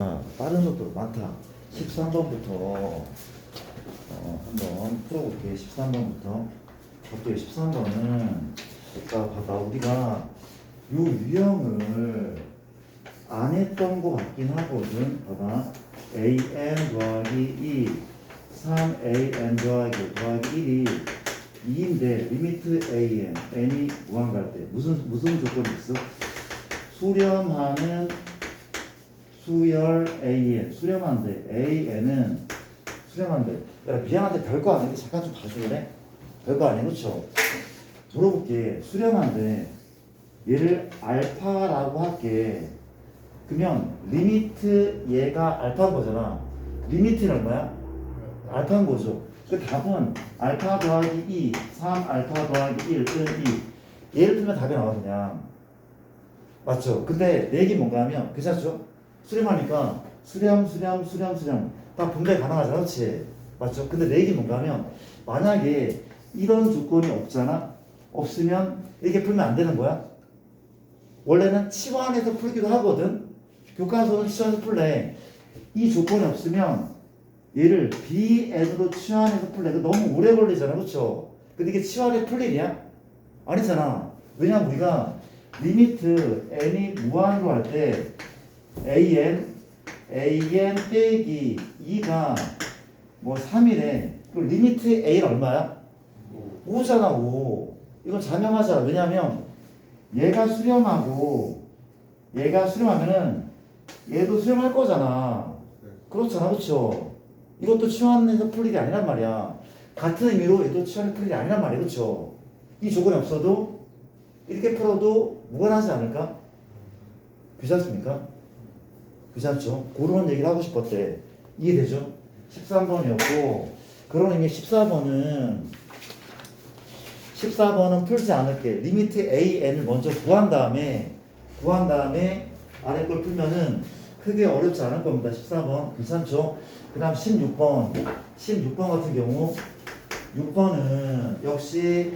빠른 속도로 많다. 13번부터 한번 풀어볼게. 13번부터. 어때요? 13번은 봐봐. 우리가 요 유형을 안 했던 거 같긴 하거든. 봐봐. an 더하기 2 3an 더하기 1이 2인데 리미트 n이 무한갈 때 무슨 조건이 있어? 수렴하는 수열 수렴한데 수렴한데 야 미안한데 별거 아닌데 잠깐 좀 봐줄래? 별거 아니야 그쵸? 물어볼게. 수렴한데 얘를 알파라고 할게. 그러면 리미트 얘가 알파인 거잖아. 리미트는 얼마야? 알파인 거죠. 그 답은 알파 더하기 2 3 알파 더하기 1 또는 2 얘를 풀면 답이 나와 그냥. 맞죠? 근데 내 얘기 뭔가 하면 괜찮죠? 수렴하니까 수렴 다 분배 가능하잖아. 그렇지? 맞죠? 근데 내 얘기 뭔가 하면 만약에 이런 조건이 없잖아? 없으면 이렇게 풀면 안 되는 거야? 원래는 치환해서 풀기도 하거든? 교과서는 치환해서 풀래. 이 조건이 없으면 얘를 BN으로 치환해서 풀래. 너무 오래 걸리잖아. 그렇죠? 근데 이게 치환해 풀 일이야? 아니잖아. 왜냐면 우리가 리미트 n이 무한으로 할 때 an 빼기 2가 뭐 3이래. 그 리미트 a는 얼마야? 5잖아 5. 이건 자명하잖아. 왜냐면 얘가 수렴하면은 얘도 수렴할 거잖아. 그렇잖아. 그렇죠? 이것도 치환해서 풀 일이 아니란 말이야. 같은 의미로 얘도 치환해서 풀 일이 아니란 말이야. 그렇죠? 이 조건이 없어도 이렇게 풀어도 무관하지 않을까? 괜찮습니까? 괜찮죠? 그런 얘기를 하고 싶었대. 이해되죠? 13번이었고 그런 의미 14번은 풀지 않을게. 리미트 an을 먼저 구한 다음에 아래 걸 풀면은 크게 어렵지 않을 겁니다. 14번 괜찮죠? 그 다음 16번 같은 경우 6번은 역시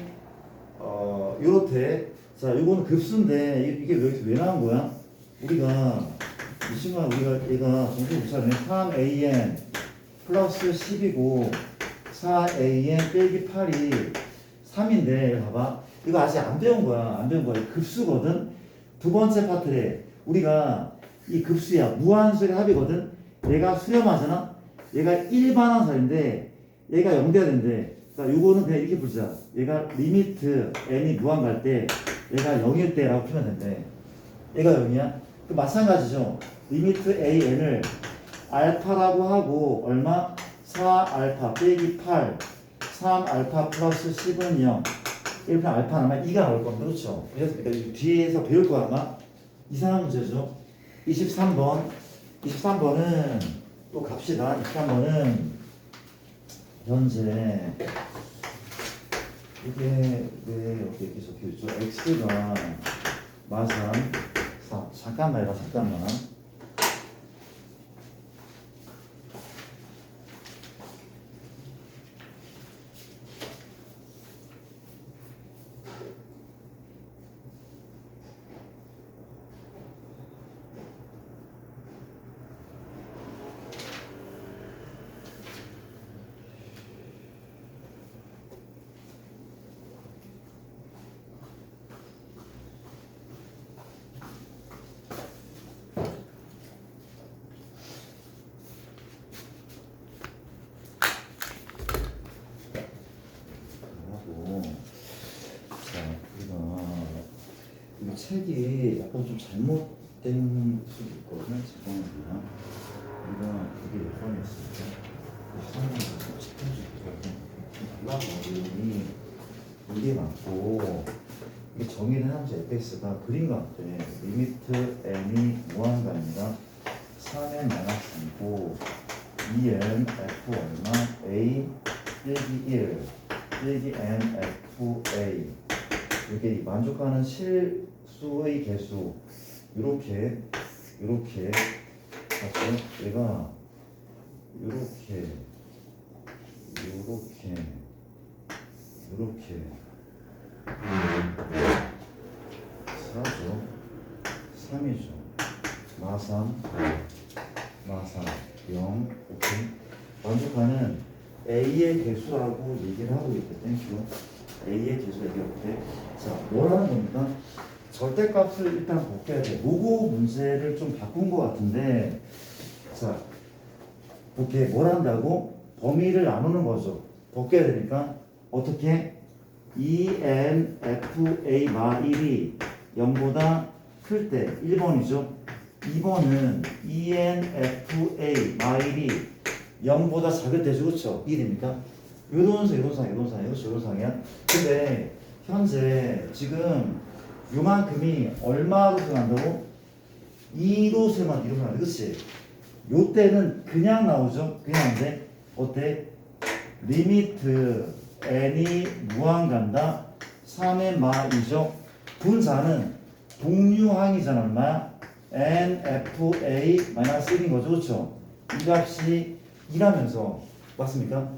요렇게. 자, 요거는 급수인데 이게 여기서 왜 나온 거야? 우리가 이 시간 얘가 정신 못 차리네. 3an 플러스 10이고 4an 빼기 8이 3인데 봐봐. 이거 아직 안 배운 거야. 급수거든. 두 번째 파트래. 우리가 이 급수야. 무한수의 합이거든. 얘가 수렴하잖아. 얘가 일반항설인데 얘가 0 돼야 되는데 그러니까 요거는 그냥 이렇게 보자. 얘가 리미트 n이 무한 갈 때 얘가 0일 때라고 풀면 된대. 얘가 0이야? 그 마찬가지죠. 리미트 an을 알파라고 하고 얼마? 4알파 빼기 8 3알파 플러스 10은 0 이렇게 알파는 아마 2가 나올 겁니다. 그렇죠? 그래서 뒤에서 배울 거 아마 이상한 문제죠. 23번은 또 갑시다. 23번은 현재 이게 왜 이렇게 적혀있죠? x가 마삼 4 잠깐만. 책이 약간 좀 잘못된 수도 있거든요. 잠깐만요. 우리가 그게 몇 번이었을까? 13번에서 어려움이 이게 맞고 이게 정의를 하면서 fx가 그린 것 같아. 리미트 n이 무한가 아니라 3n 마이너스 2고 2n f 얼마? a 빼기 1 빼기 n f a 이게 만족하는 실수의 개수 이렇게 맞죠? 얘가 이렇게 사죠 3이죠 마삼 마사 0 오케이. 만족하는 A의 개수라고 얘기를 하고 있대. 땡큐. A의 개수 얘기하고 있대. 자, 뭐라는 겁니까? 절대값을 일단 볼게야 돼. 요거 문제를 좀 바꾼 것 같은데, 자, 볼게. 뭘 한다고? 범위를 나누는 거죠. 벗겨야 되니까 어떻게? ENFA 마일이 0보다 클 때 1번이죠. 2번은 ENFA 마일이 0보다 작을 때죠. 그렇죠? 1입니까? 요동상 그렇죠? 요동상이야. 근데 현재 지금 요만큼이 얼마로 생각한다고? 2로 생각한다. 그렇지? 요 때는 그냥 나오죠. 그냥 안 돼. 어때? 리미트 n이 무한 간다. 3의 마이죠. 분자는 동류항이잖아. 얼마야? nfa-1인 거죠. 그렇죠? 이 값이 2라면서 맞습니까?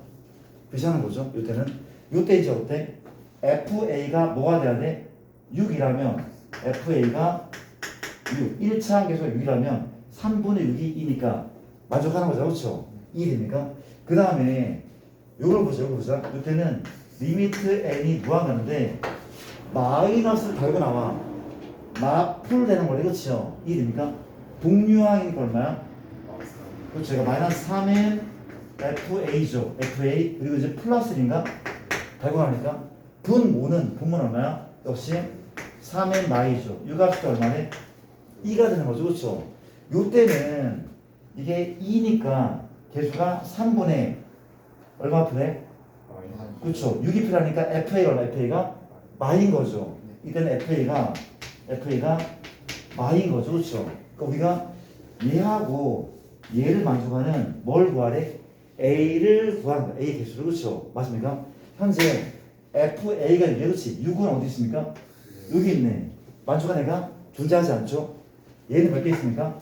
그렇게 하는 거죠. 요때는. 요때 이제 어때? fa가 뭐가 돼야 돼? 6이라면 fa가 6. 1차 계속 6이라면 3분의 6이 2니까 만족하는 거죠. 그렇죠? 1이니까. 그 다음에 요걸 보자. 요때는 리미트 n이 무한가는데 마이너스를 달고 나와. 마풀 되는 거래. 그렇죠? 1이니까. 동류항이니까 얼마야? 그렇죠. 제가 마이너스 3의 fa죠. fa. 그리고 이제 플러스 1인가? 달고 나니까 분모는 얼마야? 역시 3의 마이죠. 이 값이 얼마네? 2가 되는 거죠. 그렇죠? 요때는 이게 2니까 개수가 3분의 얼마 필요해? 그렇죠. 6이 필요하니까 FA가 얼마? FA가 마인 거죠. 이때는 FA가 마인 거죠. 그렇죠. 그러니까 우리가 얘하고 얘를 만족하는 뭘 구하래? A를 구하는 거야. A 개수를. 그렇죠. 맞습니까? 현재 FA가 6이야. 그렇지. 6은 어디 있습니까? 여기 있네. 만족한 애가 존재하지 않죠. 얘는 몇 개 있습니까?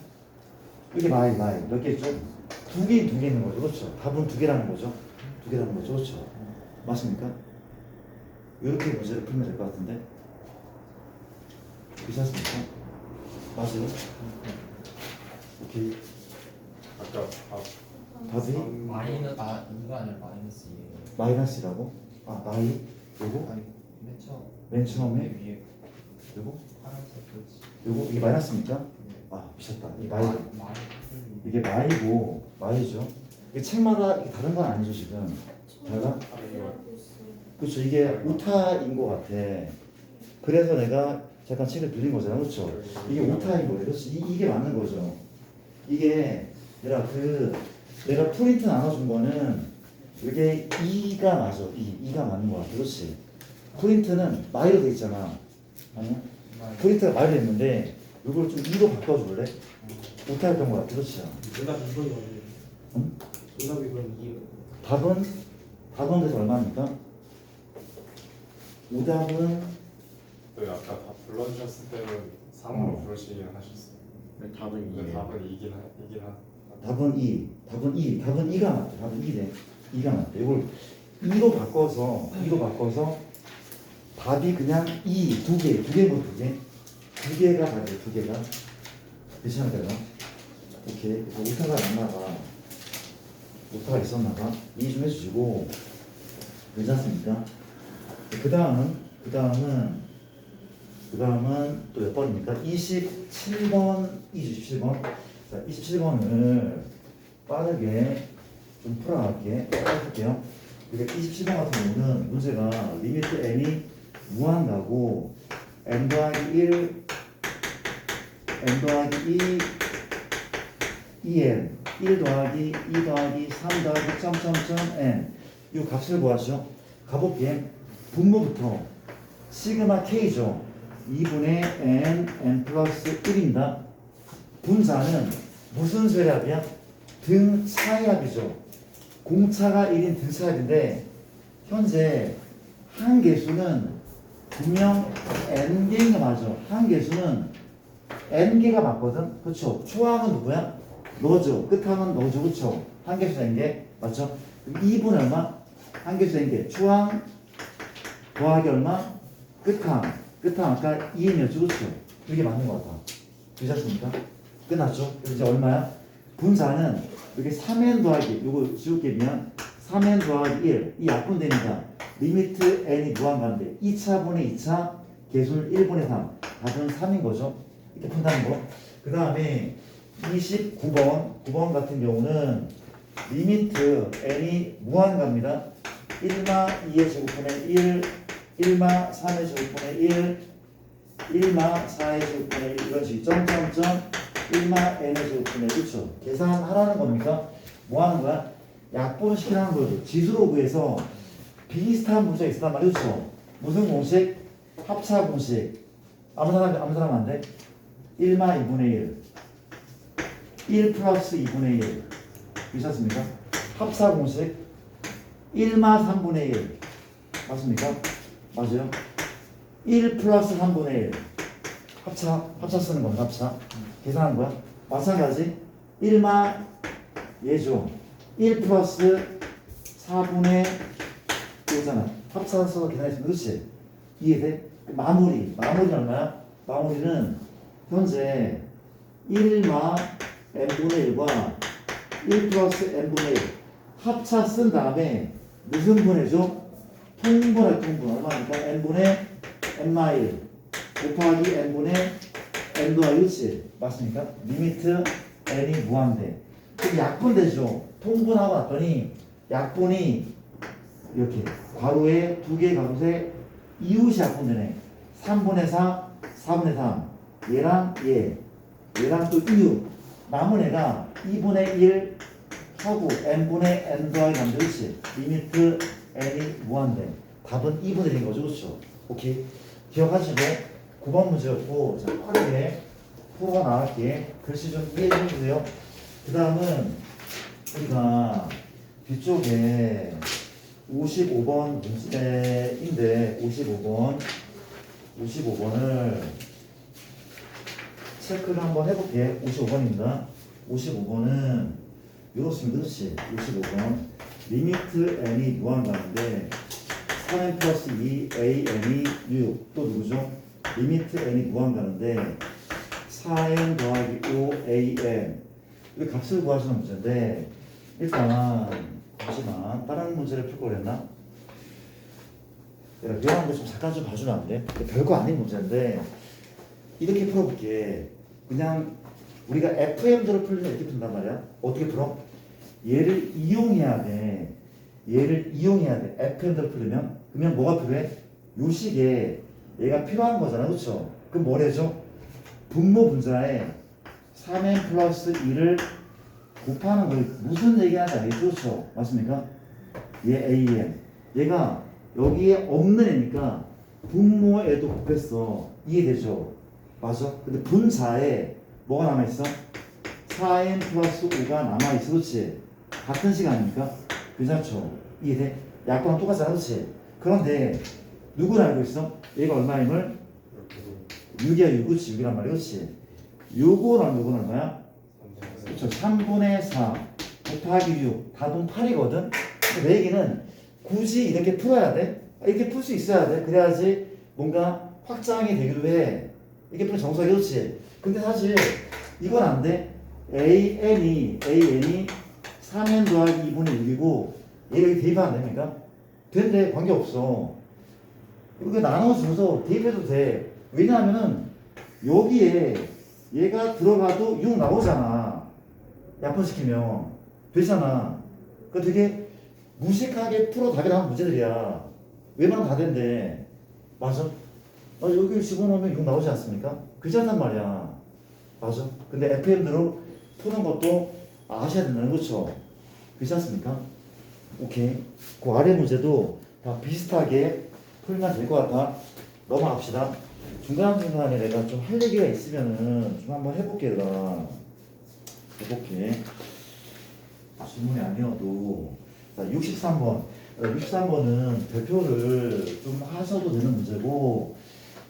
이게 마이 몇 개 있죠? 두 개 있는 거죠. 그렇죠. 답은 2개라는 거죠. 2개라는 거죠. 그렇죠. 맞습니까? 이렇게 문제를 풀면 될 것 같은데. 괜찮습니까? 맞아요? 오케이. 아까 답이 마이너스 이가 아니라 마이너스 2예요. 마이너스라고? 아, 마이? 요거? 아니 맨 처음 맨 처음에? 위에 요거? 파란색 그렇지. 요거? 이게 마이너스입니까? 네. 아, 미쳤다. 이 마이 마이. 이게 마이고, 마이죠. 이게 책마다 이게 다른 건 아니죠, 지금. 달라? 그렇죠. 이게 오타인 것 같아. 그래서 내가 잠깐 책을 빌린 거잖아. 그렇죠. 이게 오타인 거예요. 그렇지. 이게 맞는 거죠. 이게 내가 프린트 나눠준 거는 이게 2가 맞아. 2가 맞는 거 같아. 그렇지. 프린트는 마이로 돼 있잖아. 아니야? 프린트가 마이로 돼 있는데 이걸 좀 2로 바꿔줄래? 오타였던 거 같아. 그렇지. 정답 2번 어디예요? 응? 정답 2번 2. 답은 그래서 얼마입니까? 오답은 네, 아까 다 불러주셨을 때는 3으로 부르시긴 하셨어요. 답은 근데 2예요. 답은 이긴 답은 2. 답은 2가 맞대. 답은 2래. 2가 맞대. 이걸 2로 바꿔서 답이 그냥 2, 2개. 2개가 답이에요. 2개가. 괜찮을까요? 오케이. 그래서 오타가 안 나가. 오타가 있었나 봐. 이해 좀 해주시고. 괜찮습니까? 그 다음은 또 몇 번입니까? 27번. 자, 27번을 빠르게 좀 풀어갈게요. 그러니까 27번 같은 경우는 문제가 리미트 n이 무한가고 n 더하기 1, n 더하기 2, 2n, 1 더하기 2 더하기 3 더하기 점점점 n 이 값을 구하죠. 가볼게. 분모부터 시그마 k죠. 2분의 n 플러스 1입니다. 분자는 무슨 수의 합이야? 등차의 합이죠. 공차가 1인 등차의 합인데 현재 한계수는 분명 n개인 거 맞아. 한계수는 n개가 맞거든. 그렇죠? 초항은 누구야? 너죠. 끝항은 너죠. 그렇죠? 한계수 n개 맞죠? 2분의 얼마? 한계수 n개. 초항 더하기 얼마? 끝항 아까 2n이었죠. 그렇죠? 이게 맞는 것 같아. 괜찮습니까? 끝났죠? 그래서 이제 얼마야? 분자는 이렇게 3n 더하기 요거 지울게 비면 3n 더하기 1 이 약분되니까 리미트 n이 무한가인데 2차분의 2차 계수는 1분의 3 답은 3인 거죠. 이렇게 푼다는 거. 그 다음에 29번 9번 같은 경우는 리미트 n이 무한가입니다. 1마 2의 제곱분의 1 1마 3의 제곱분의 1 1마 4의 제곱분의 1 이런 식이 점점점 1마 n의 제곱분의 1초 계산하라는 겁니까? 뭐 하는 거야? 약분시키라는 거죠. 지수로 구해서 비슷한 문제가 있었단 말이죠. 무슨 공식? 합차 공식. 아무 사람 안 돼? 1마 2분의 1 플러스 2분의 1 괜찮습니까? 합차 공식 1마 3분의 1 맞습니까? 맞아요? 1 플러스 3분의 1 합차 쓰는 겁니다. 합차 계산한 거야. 마찬가지 1마 얘죠. 1 플러스 4분의 이거잖아. 합차 써서 계산했으면 그렇지? 이해돼? 마무리는 얼마야? 마무리는 현재 1마 n분의 1과 1 플러스 n분의 1 합차 쓴 다음에 무슨 분해죠? 통분 얼마니까? n분의 n마 1 곱하기 n분의 n 더하기 1 맞습니까? 리미트 n이 무한대. 그럼 약분되죠. 통분하고 났더니 약분이 이렇게 괄호에 2개 가로세 이웃이 약분되네. 3분의 4 4분의 3 얘랑 또 이웃 남은 애가 2분의 1 하고 n분의 n 더하기 만들지. 리미트 n이 무한대. 답은 2분의 1인 거죠. 그렇죠? 오케이. 기억하시고 9번 문제였고 자 빠르게 풀어가 나갈게. 글씨 좀 이해해 주세요. 그 다음은 우리가 뒤쪽에 55번 문제인데 55번을 체크를 한번 해볼게. 55번입니다. 55번은 이렇습니다. 그렇지? 55번 리미트 n이 무한가인데 3n 플러스 2 an이 6 또 누구죠? 리미트 n이 무한가인데 4n 더하기 5 an 이 값을 구하시는 문제인데 일단 잠시만 다른 문제를 풀 거랬나? 내가 미안한 거 좀 잠깐 좀 봐주면 안 돼? 별거 아닌 문제인데 이렇게 풀어볼게. 그냥 우리가 FM들을 풀면 이렇게 푼단 말이야. 어떻게 풀어? 얘를 이용해야 돼. FM들을 풀려면 그러면 뭐가 필요해? 요 식에 얘가 필요한 거잖아. 그렇죠? 그럼 뭐래죠? 분모 분자에 3n 플러스 2를 곱하는 거 무슨 얘기하는지 알겠죠? 그렇죠? 맞습니까? 얘 AN 얘가 여기에 없는 애니까 분모에도 곱했어. 이해되죠? 맞아? 근데 분자에 뭐가 남아있어? 4n 플러스 5가 남아있어. 그렇지? 같은 시간이니까 괜찮죠? 이해돼? 약분랑 똑같잖아. 그렇지? 그런데 누구를 알고 있어? 얘가 얼마임을? 6이야 6. 그렇지? 6이란 말이야. 그렇지? 요거는 얼마야? 그렇죠. 3분의 4 곱하기 6 답은 8이거든. 내 얘기는 굳이 이렇게 풀어야 돼. 이렇게 풀 수 있어야 돼. 그래야지 뭔가 확장이 되기도 해. 이렇게 풀면 정석이 그렇지. 근데 사실 이건 안 돼. AN이 3n 더하기 2분의 6이고 얘가 여기 대입하면 안 됩니까? 되는데 관계없어. 이거 나눠주면서 대입해도 돼. 왜냐하면은 여기에 얘가 들어가도 6 나오잖아. 약분시키면 되잖아. 그 되게 무식하게 풀어 답이 나온 문제들이야. 웬만하면 다 된대. 맞아? 여기 집어넣으면 6 나오지 않습니까? 그렇지 않단 말이야. 맞아? 근데 FM대로 푸는 것도 아셔야 된다는 거죠. 그렇지 않습니까? 오케이. 그 아래 문제도 다 비슷하게 풀면 될 것 같아. 넘어갑시다. 중간중간에 내가 좀 할 얘기가 있으면은 좀 한번 해볼게. 질문이 아니어도. 자, 63번. 63번은 대표를 좀 하셔도 되는 문제고,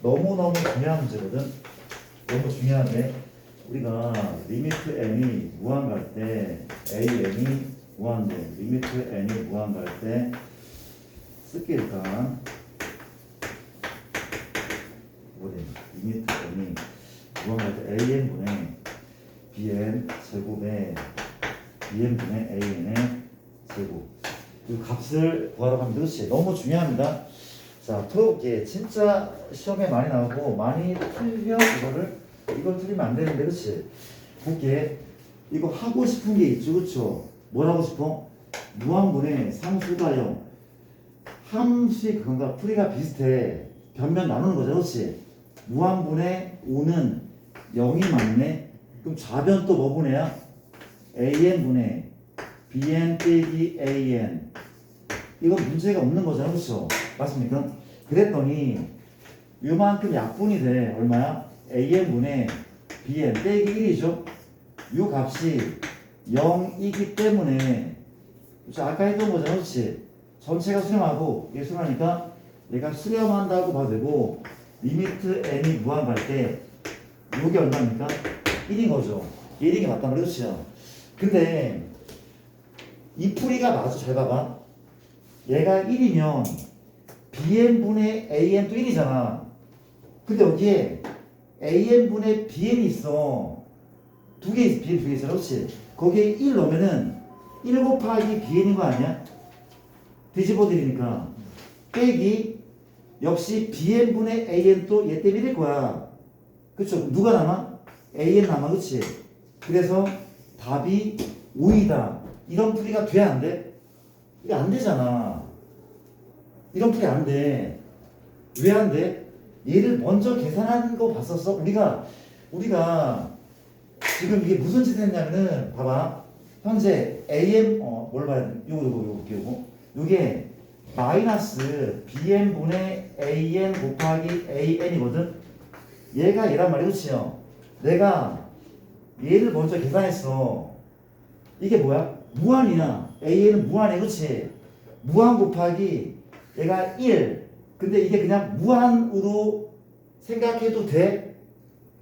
너무너무 중요한 문제거든. 너무 중요한데, 우리가 리미트 n이 무한갈 때, an이 무한대, 리미트 n이 무한갈 때, 쓸게 일단. 리미트 n이 무한갈 때 an분의 bn 제곱에 bn분의 an의 제곱. 이 값을 구하러 가면 그렇지. 너무 중요합니다. 자, 토록계 진짜 시험에 많이 나오고 많이 틀려 이걸 틀리면 안 되는데 그렇지. 볼게. 이거 하고 싶은 게 있죠, 그렇죠? 뭘 하고 싶어? 무한분의 상수가 0. 함수의 그건가 풀이가 비슷해. 변면 나누는 거죠, 그렇지? 무한분의 5는 0이 맞네. 그럼 좌변 또 뭐 분해야? an분의 bn 빼기 an. 이건 문제가 없는 거잖아, 그렇죠? 맞습니까? 그랬더니 요만큼 약분이 돼. 얼마야? an분의 bn 빼기 1이죠? 요 값이 0이기 때문에 그렇죠? 아까 했던 거잖아, 그렇지? 전체가 수렴하고 이게 수렴하니까 얘가 수렴한다고 봐도 되고 리미트 n이 무한 갈 때 요게 얼마입니까? 1인 거죠. 1인 게 맞단 말이죠, 그렇죠? 근데 이 풀이가 맞아. 잘 봐봐. 얘가 1이면 bn분의 an도 1이잖아. 근데 여기에 an분의 bn이 있어. 두 개 있어. bn 두 개 있어. 그렇지? 거기에 1 넣으면은 1 곱하기 bn인 거 아니야? 뒤집어 드리니까 빼기 역시 bn분의 an도 얘 때문에 1일 거야. 그쵸? 누가 남아? an 남아. 그치? 그래서 답이 5이다. 이런 풀이가 돼야 안 돼? 이게 안 되잖아. 이런 풀이 안 돼. 왜 안 돼? 얘를 먼저 계산하는 거 봤었어? 우리가 지금 이게 무슨 짓을 했냐면은 봐봐. 현재 뭘 봐야 돼? 요거. 요게 마이너스 bn분의 an 곱하기 an이거든? 얘가 얘란 말이야, 그치요? 내가 얘를 먼저 계산했어. 이게 뭐야? 무한이야. an은 무한이야, 그치? 무한 곱하기 얘가 1. 근데 이게 그냥 무한으로 생각해도 돼?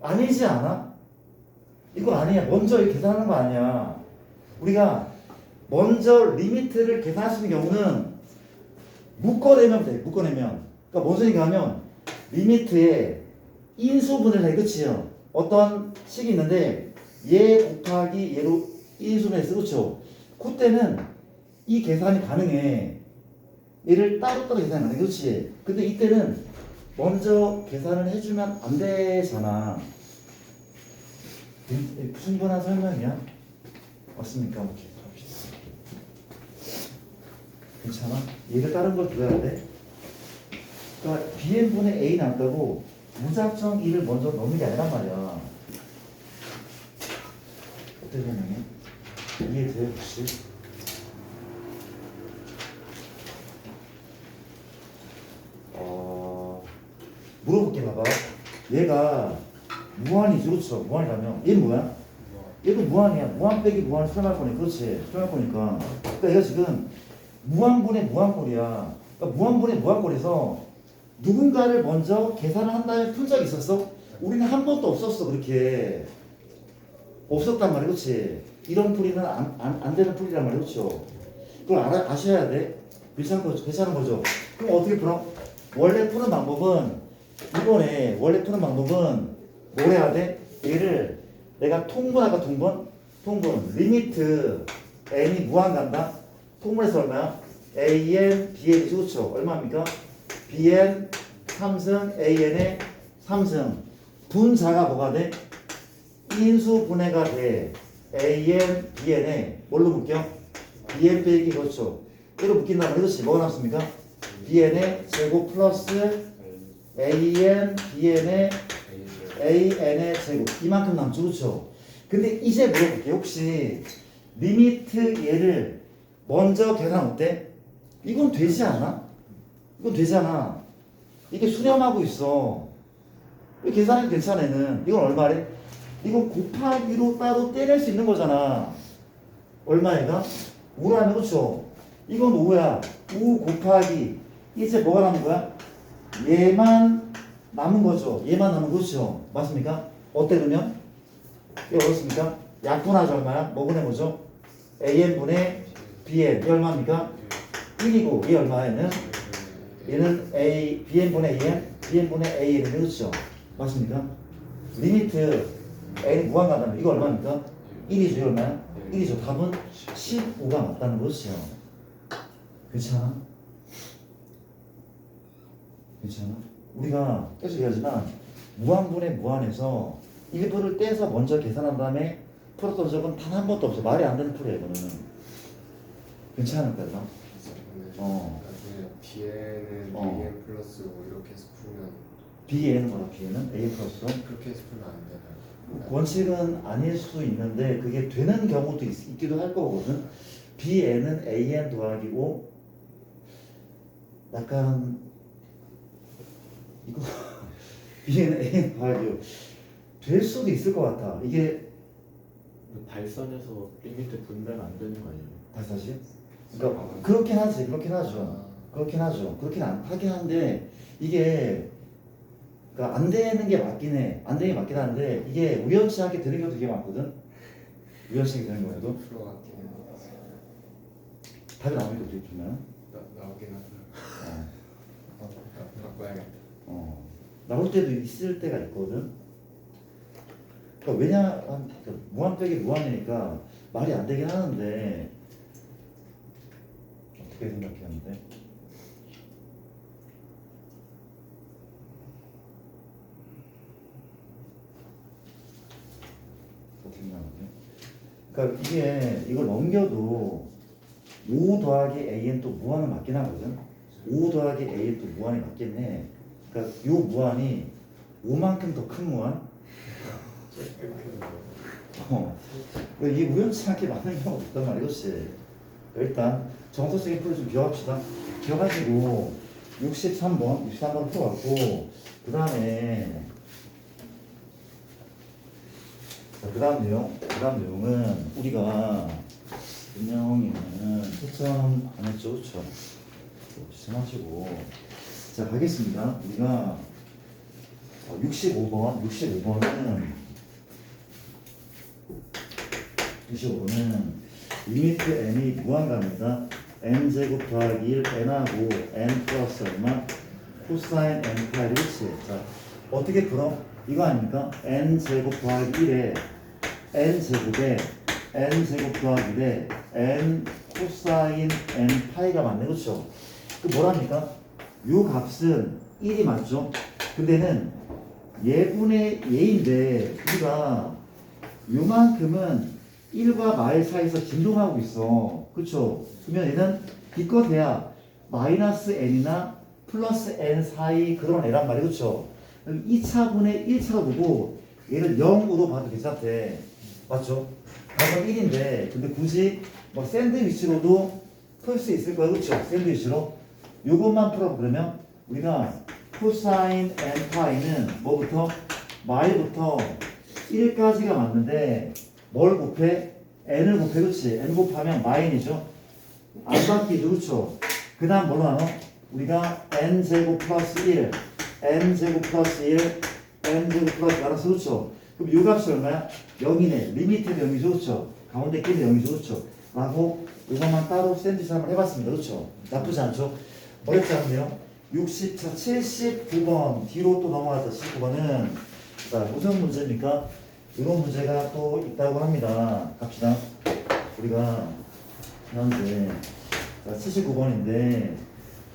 아니지 않아? 이거 아니야. 먼저 이렇게 계산하는 거 아니야. 우리가 먼저 리미트를 계산하시는 경우는 묶어내면 돼. 묶어내면. 그러니까 뭔 소리인가 하면 리미트에 인수분해를 해. 그치요? 어떤 식이 있는데 얘 곱하기 얘로 인수분해 했어. 그쵸? 그때는 이 계산이 가능해. 얘를 따로따로 계산이 가능해. 그렇지? 근데 이때는 먼저 계산을 해주면 안 되잖아. 충분한 설명이야? 맞습니까? 괜찮아? 얘를 다른 걸 둬야 돼? 그러니까 bn분의 a 나왔다고 무작정 2를 먼저 넣는 게 아니란 말이야. 어떻게 설명해? 이해돼요, 혹시? 물어볼게. 봐봐. 얘가 무한이죠, 그렇죠? 무한이라면 얘는 뭐야? 얘도 무한이야. 무한 빼기 무한 수렴할 거니까. 그렇지? 수렴할 거니까. 그러니까 얘가 지금 무한분의 무한꼴이야. 그러니까 무한분의 무한꼴에서 누군가를 먼저 계산을 한 다음에 푼 적이 있었어? 우리는 한 번도 없었어. 그렇게 없었단 말이야. 그렇지? 이런 풀이는 안 되는 풀이란 말이야. 그렇죠? 그걸 아셔야 돼. 괜찮은 거죠? 그럼 어떻게 풀어? 원래 푸는 방법은 이번에 원래 푸는 방법은 뭘 해야 돼? 얘를 내가 통분할까? 통분 리미트 n이 무한 간다. 통분해서 얼마야? an bn이 그렇죠? 얼마입니까? bn 3승 an의 3승. 분자가 뭐가 돼? 인수분해가 돼. an bn에 뭘로 묶여? bn 빼기 그렇죠? 이로 묶인다면 그렇지? 뭐가 남습니까? bn의 제곱 플러스 an bn의 an의 제곱. 이만큼 남죠, 그렇죠? 근데 이제 물어볼게요. 혹시 리미트 얘를 먼저 계산 어때? 이건 되지 않아? 이건 되잖아. 이게 수렴하고 있어. 계산이 괜찮아. 얘는 이건 얼마래? 이건 곱하기로 따로 떼낼 수 있는 거잖아. 얼마애가? 5라면 그렇죠? 이건 5야. 5 곱하기 이제 뭐가 남은 거야? 얘만 남은 거죠. 얘만 남은 거죠. 맞습니까? 어때 그러면? 이거 어떻습니까? 약분하죠. 얼마야? 뭐 보내보죠? an분의 bn. 이 얼마입니까? 1이고 이 얼마야? 얘는 bn분의 an, bn분의 an이 그렇죠? 맞습니까? 리미트 n이 무한 가다면 이거 얼마입니까? 1이죠. 얼마야? 1이죠. 답은 15가 맞다는 거죠. 괜찮아? 괜찮아? 우리가 계속 얘기하지만 무한분의 무한에서 일부를 떼서 먼저 계산한 다음에 풀었던 적은 단 한 번도 없어. 말이 안 되는 풀이야 이거는. 괜찮을까? 나? 나중에 B에는 어. AN 플러스 5 이렇게 해서 풀면 B에는 뭐라? B에는 A 플러스 그렇게 해서 풀면 안 되나요? 원칙은 아닐 수도 있는데 그게 되는 경우도 있기도 할 거거든. B에는 AN 더하기고 약간 이거 B에는 AN 더하기고 될 수도 있을 것 같아. 이게 발선에서 리미트 분배가 안 되는 거 아니에요? 다시 다시. 그러니까 그렇긴 하지. 그렇긴 하죠. 그렇긴 하죠. 그렇긴 하긴 한데 이게 그러니까 안 되는 게 맞긴 해. 안 되는 게 맞긴 한데 이게 우연치 않게 되는 경우도 되게 많거든. 우연치 않게 되는 거에도 풀어 같긴 해요. 답이 나오니까 되게 좋나요? 나오긴 하더라고요. 어. 바꿔야겠다. 나올 때도 있을 때가 있거든. 그러니까 왜냐 무한 빼기 무한이니까 말이 안 되긴 하는데 어떻게 생각했는데? 어떻게 생각하는데? 그러니까 이게 이걸 넘겨도 5 더하기 AN 또 무한은 맞긴 하거든. 5 더하기 AN 또 무한이 맞긴 해. 그러니까 요 무한이 5만큼 더 큰 무한? 이게 우연치 않게 많은 경우가 있단 말이야, 그렇지? 일단 정서적인 풀을 좀 기억합시다. 기억하시고 63번 풀어갖고 그 다음에 그 다음 내용은 우리가 분명히는 채점 안 했죠, 그렇죠? 채점하시고 자 가겠습니다. 우리가 65번은 리미트 n이 무한갑니다. n제곱 더하기 1 n하고 n 플러스 얼마? 코사인 n 파이 그렇지. 자 어떻게 풀어? 이거 아닙니까? n제곱 더하기 1에 n제곱에 n제곱 더하기 1에 n 코사인 n 파이가 맞네. 그렇죠? 그 뭐랍니까? 요 값은 1이 맞죠? 근데는 예분의 예인데 우리가 요만큼은 1과 마일 사이에서 진동하고 있어. 그쵸? 그러면 얘는 기껏해야 마이너스 n이나 플러스 n 사이 그런 애란 말이야. 그쵸? 2차분의 1차로 보고 얘를 0으로 봐도 괜찮대. 맞죠? 답은 1인데 근데 굳이 뭐 샌드위치로도 풀 수 있을 거야. 그쵸? 샌드위치로. 요것만 풀어 그러면 우리가 코사인 n 파이는 뭐부터? 마일부터 1까지가 맞는데 뭘 곱해? n을 곱해. 그렇지? n 곱하면 마인이죠. 안 바뀌죠. 그렇죠? 그 다음 뭘로 나눠? 우리가 n제곱 플러스 1 n제곱 플러스 1 n제곱 플러스 알았어. 그렇죠? 그럼 요 값이 얼마야? 0이네. 리미트 0이죠. 그렇죠? 가운데 끼는 0이죠. 그렇죠? 라고 이것만 따로 샌드위치 한번 해봤습니다. 그렇죠? 나쁘지 않죠? 어렵지 않네요. 79번 뒤로 또 넘어가자. 79번은 자 무슨 문제입니까? 이런 문제가 또 있다고 합니다. 갑시다. 우리가 현재 79번인데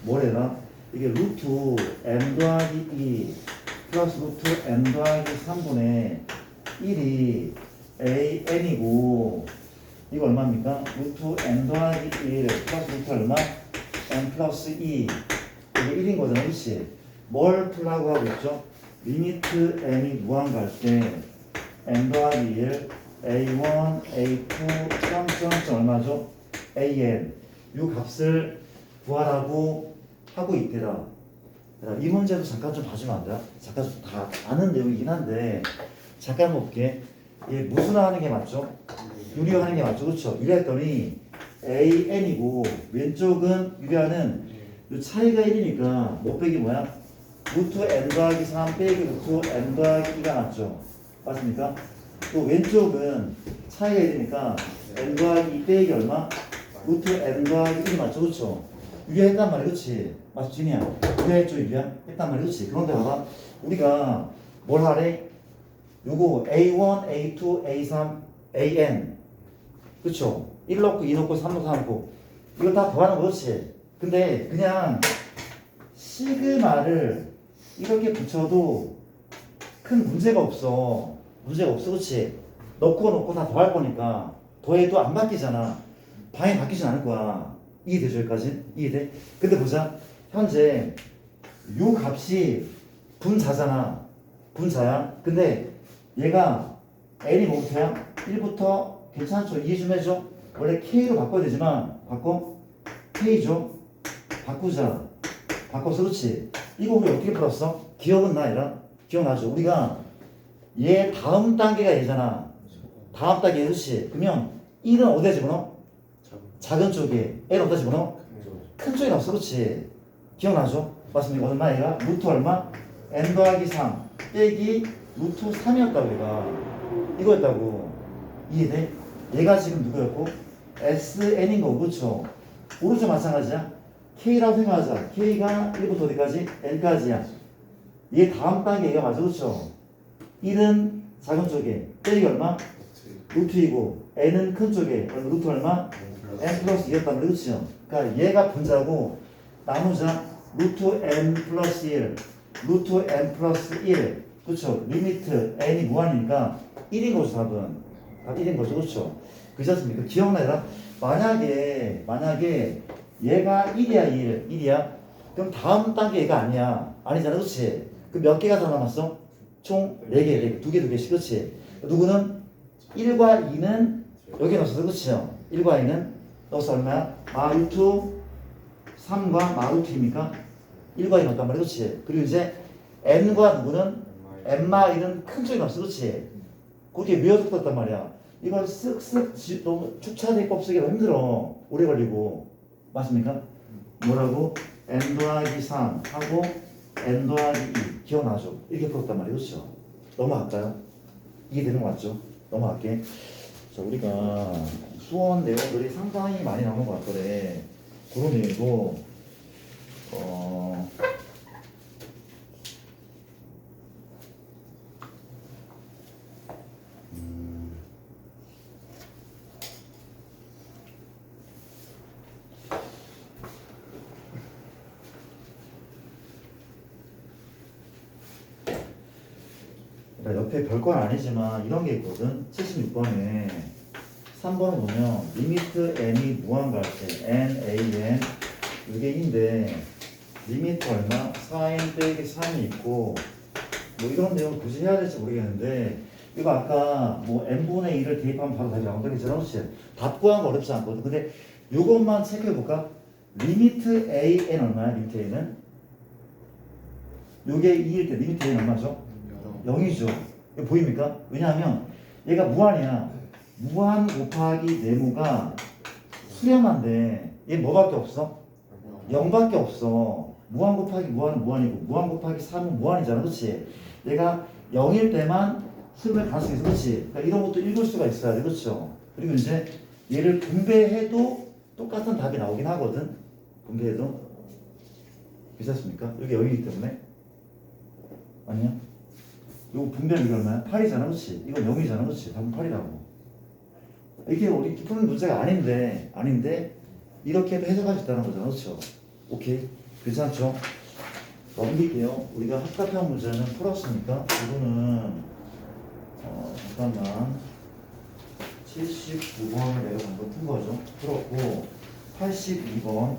뭐래라? 이게 루트 n 더하기 2 플러스 루트 n 더하기 3분의 1이 an이고 이거 얼마입니까? 루트 n 더하기 1 플러스 루트 얼마? n 플러스 2 이게 1인 거잖아. 그렇지? 뭘 풀라고 하고 있죠? 리미트 n이 무한 갈때 n 더하기 1 a1, a2, 점점점 얼마죠? an 이 값을 구하라고 하고 있더라. 이 문제도 잠깐 좀 봐주면 안 돼요? 잠깐 좀 다 아는 내용이긴 한데 잠깐 볼게. 얘 무순하는 게 맞죠? 유리하는 게 맞죠? 그렇죠? 유리했더니 an이고 왼쪽은 유리하는 이 차이가 1이니까 못 빼기 뭐야? 루트 n 더하기 3 빼기 루트 n 더하기 2가 맞죠? 맞습니까? 또 왼쪽은 차이가 1이니까 n 더하기 2 빼기 얼마? 루트 n 더하기 1이 맞죠? 그렇죠? 유리했단 말이야. 그렇지? 맞죠? 진이야? 유리했죠? 유리야? 했단 말이야. 그렇지? 그런데 봐봐. 우리가 뭘 하래? 요거 A1, A2, A3, AN. 그쵸? 1 넣고 2 넣고 3 넣고 4 넣고 이거 다 더하는 거지. 근데 그냥 시그마를 이렇게 붙여도 큰 문제가 없어. 문제가 없어. 그치? 넣고 다 더할 거니까 더해도 안 바뀌잖아. 방이 바뀌진 않을 거야. 이해되죠? 여기까지? 이해돼? 근데 보자. 현재 요 값이 분자잖아. 분자야. 근데 얘가 n이 뭐부터야? 1부터 괜찮죠? 이해 좀 해줘. 원래 k로 바꿔야 되지만 바꿔? k죠? 바꾸자. 바꿔서 그렇지. 이거 우리 어떻게 풀었어? 기억은 나 얘랑? 기억나죠? 우리가 얘 다음 단계가 얘잖아. 다음 단계 그렇지. 그러면 1은 어디다 집어넣어? 작은 쪽에. N 어디다 집어넣어? 큰 쪽에 넣었어. 그렇지. 기억나죠? 맞습니까? 얼마 얘가? 루트 얼마? n 더하기 3 빼기 루트 3이었다고 얘가. 이거였다고. 이해돼? 얘가 지금 누구였고? SN인 거고 그렇죠? 오른쪽 마찬가지야. K라고 생각하자. K가 1부터 어디까지? N까지야. 얘 다음 단계 얘가 맞아. 그렇죠? 1은 작은 쪽에 빼기 얼마? 루트이고 N은 큰 쪽에 루트 얼마? N 플러스 2였단 말이야. 그렇죠? 그러니까 얘가 분자고 나누자 루트 N 플러스 1 루트 N 플러스 1 그렇죠? 리미트 N이 무한이니까 1인 거죠. 답은 1인 거죠. 그렇죠? 그렇지 않습니까? 기억나라. 만약에 얘가 1이야 1이야 그럼 다음 단계 얘가 아니야. 아니잖아. 그렇지? 그럼 몇 개가 더 남았어? 총 4개 2개씩. 그렇지? 누구는 1과 2는 여기에 넣었어. 그렇죠? 1과 2는 넣어서 얼마야? 마루트 3과 마루트 2입니까? 1과 2 넣었단 말이야. 그렇지? 그리고 이제 n과 누구는 n-는 큰 쪽에 넣었어. 그렇지? 그렇게 외워줬단 말이야. 이걸 쓱쓱 너무 축차대법 쓰기가 힘들어. 오래 걸리고. 맞습니까? 뭐라고? n 더하기 3 하고 n 더하기 2 기억나죠? 이렇게 풀었단 말이에요. 그렇죠? 넘어갈까요? 이해되는 거 맞죠? 넘어갈게. 자, 우리가 수원 내용들이 상당히 많이 나오는 것 같더래. 그런 내용이고 그러니까 옆에 별건 아니지만 이런 게 있거든. 76번에 3번을 보면 리미트 n이 무한 갈 때 n, a, n 이게 인데 리미트 얼마? 4n 빼기 3이 있고 뭐 이런 내용 굳이 해야 될지 모르겠는데 이거 아까 뭐 n분의 1을 대입하면 바로 답이 나온다 그랬잖아. 그렇지? 답 구하는 거 어렵지 않거든. 근데 이것만 체크해 볼까? 리미트 a, n 얼마야? 리미트 a는? 요게 2일 때 리미트 a는 얼마죠? 0이죠. 이거 보입니까? 왜냐하면 얘가 무한이야. 무한 곱하기 네모가 수렴한데 얘 뭐밖에 없어? 0밖에 없어. 무한 곱하기 무한은 무한이고 무한 곱하기 3은 무한이잖아. 그렇지? 얘가 0일 때만 수렴할 가능성이 있어. 그렇지? 그러니까 이런 것도 읽을 수가 있어야 돼. 그렇죠? 그리고 이제 얘를 분배해도 똑같은 답이 나오긴 하거든. 분배해도. 괜찮습니까? 여기 0이기 때문에. 아니야? 이거 분배는 이거 얼마야? 8이잖아. 그렇지? 이건 0이잖아. 그렇지? 답은 8이라고. 이게 우리 푸는 문제가 아닌데 이렇게 해도 해석할 수 있다는 거잖아. 그렇죠? 오케이. 괜찮죠? 넘길게요. 우리가 합답형 문제는 풀었으니까 이거는 잠깐만 79번을 내가 방금 푼 거죠. 풀었고 82번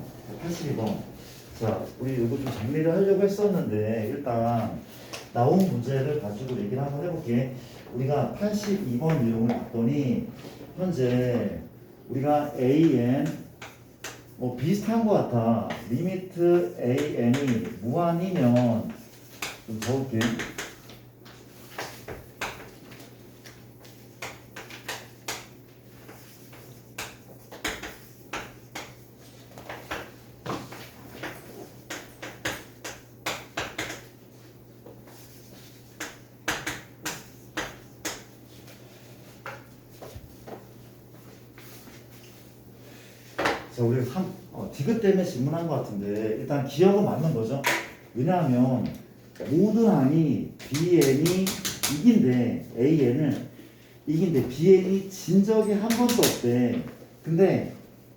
자, 우리 이거 좀 정리를 하려고 했었는데 일단 나온 문제를 가지고 얘기를 한번 해볼게. 우리가 82번 내용을 봤더니 현재 우리가 AN 뭐 비슷한 것 같아. 리미트 AN이 무한이면 좀 적을게. 자, 우리가 디귿 때문에 질문한 것 같은데 일단 기억은 맞는 거죠. 왜냐하면 모든 항이 BN이 2인데 AN을 이긴데 BN이 진 적이 한 번도 없대. 근데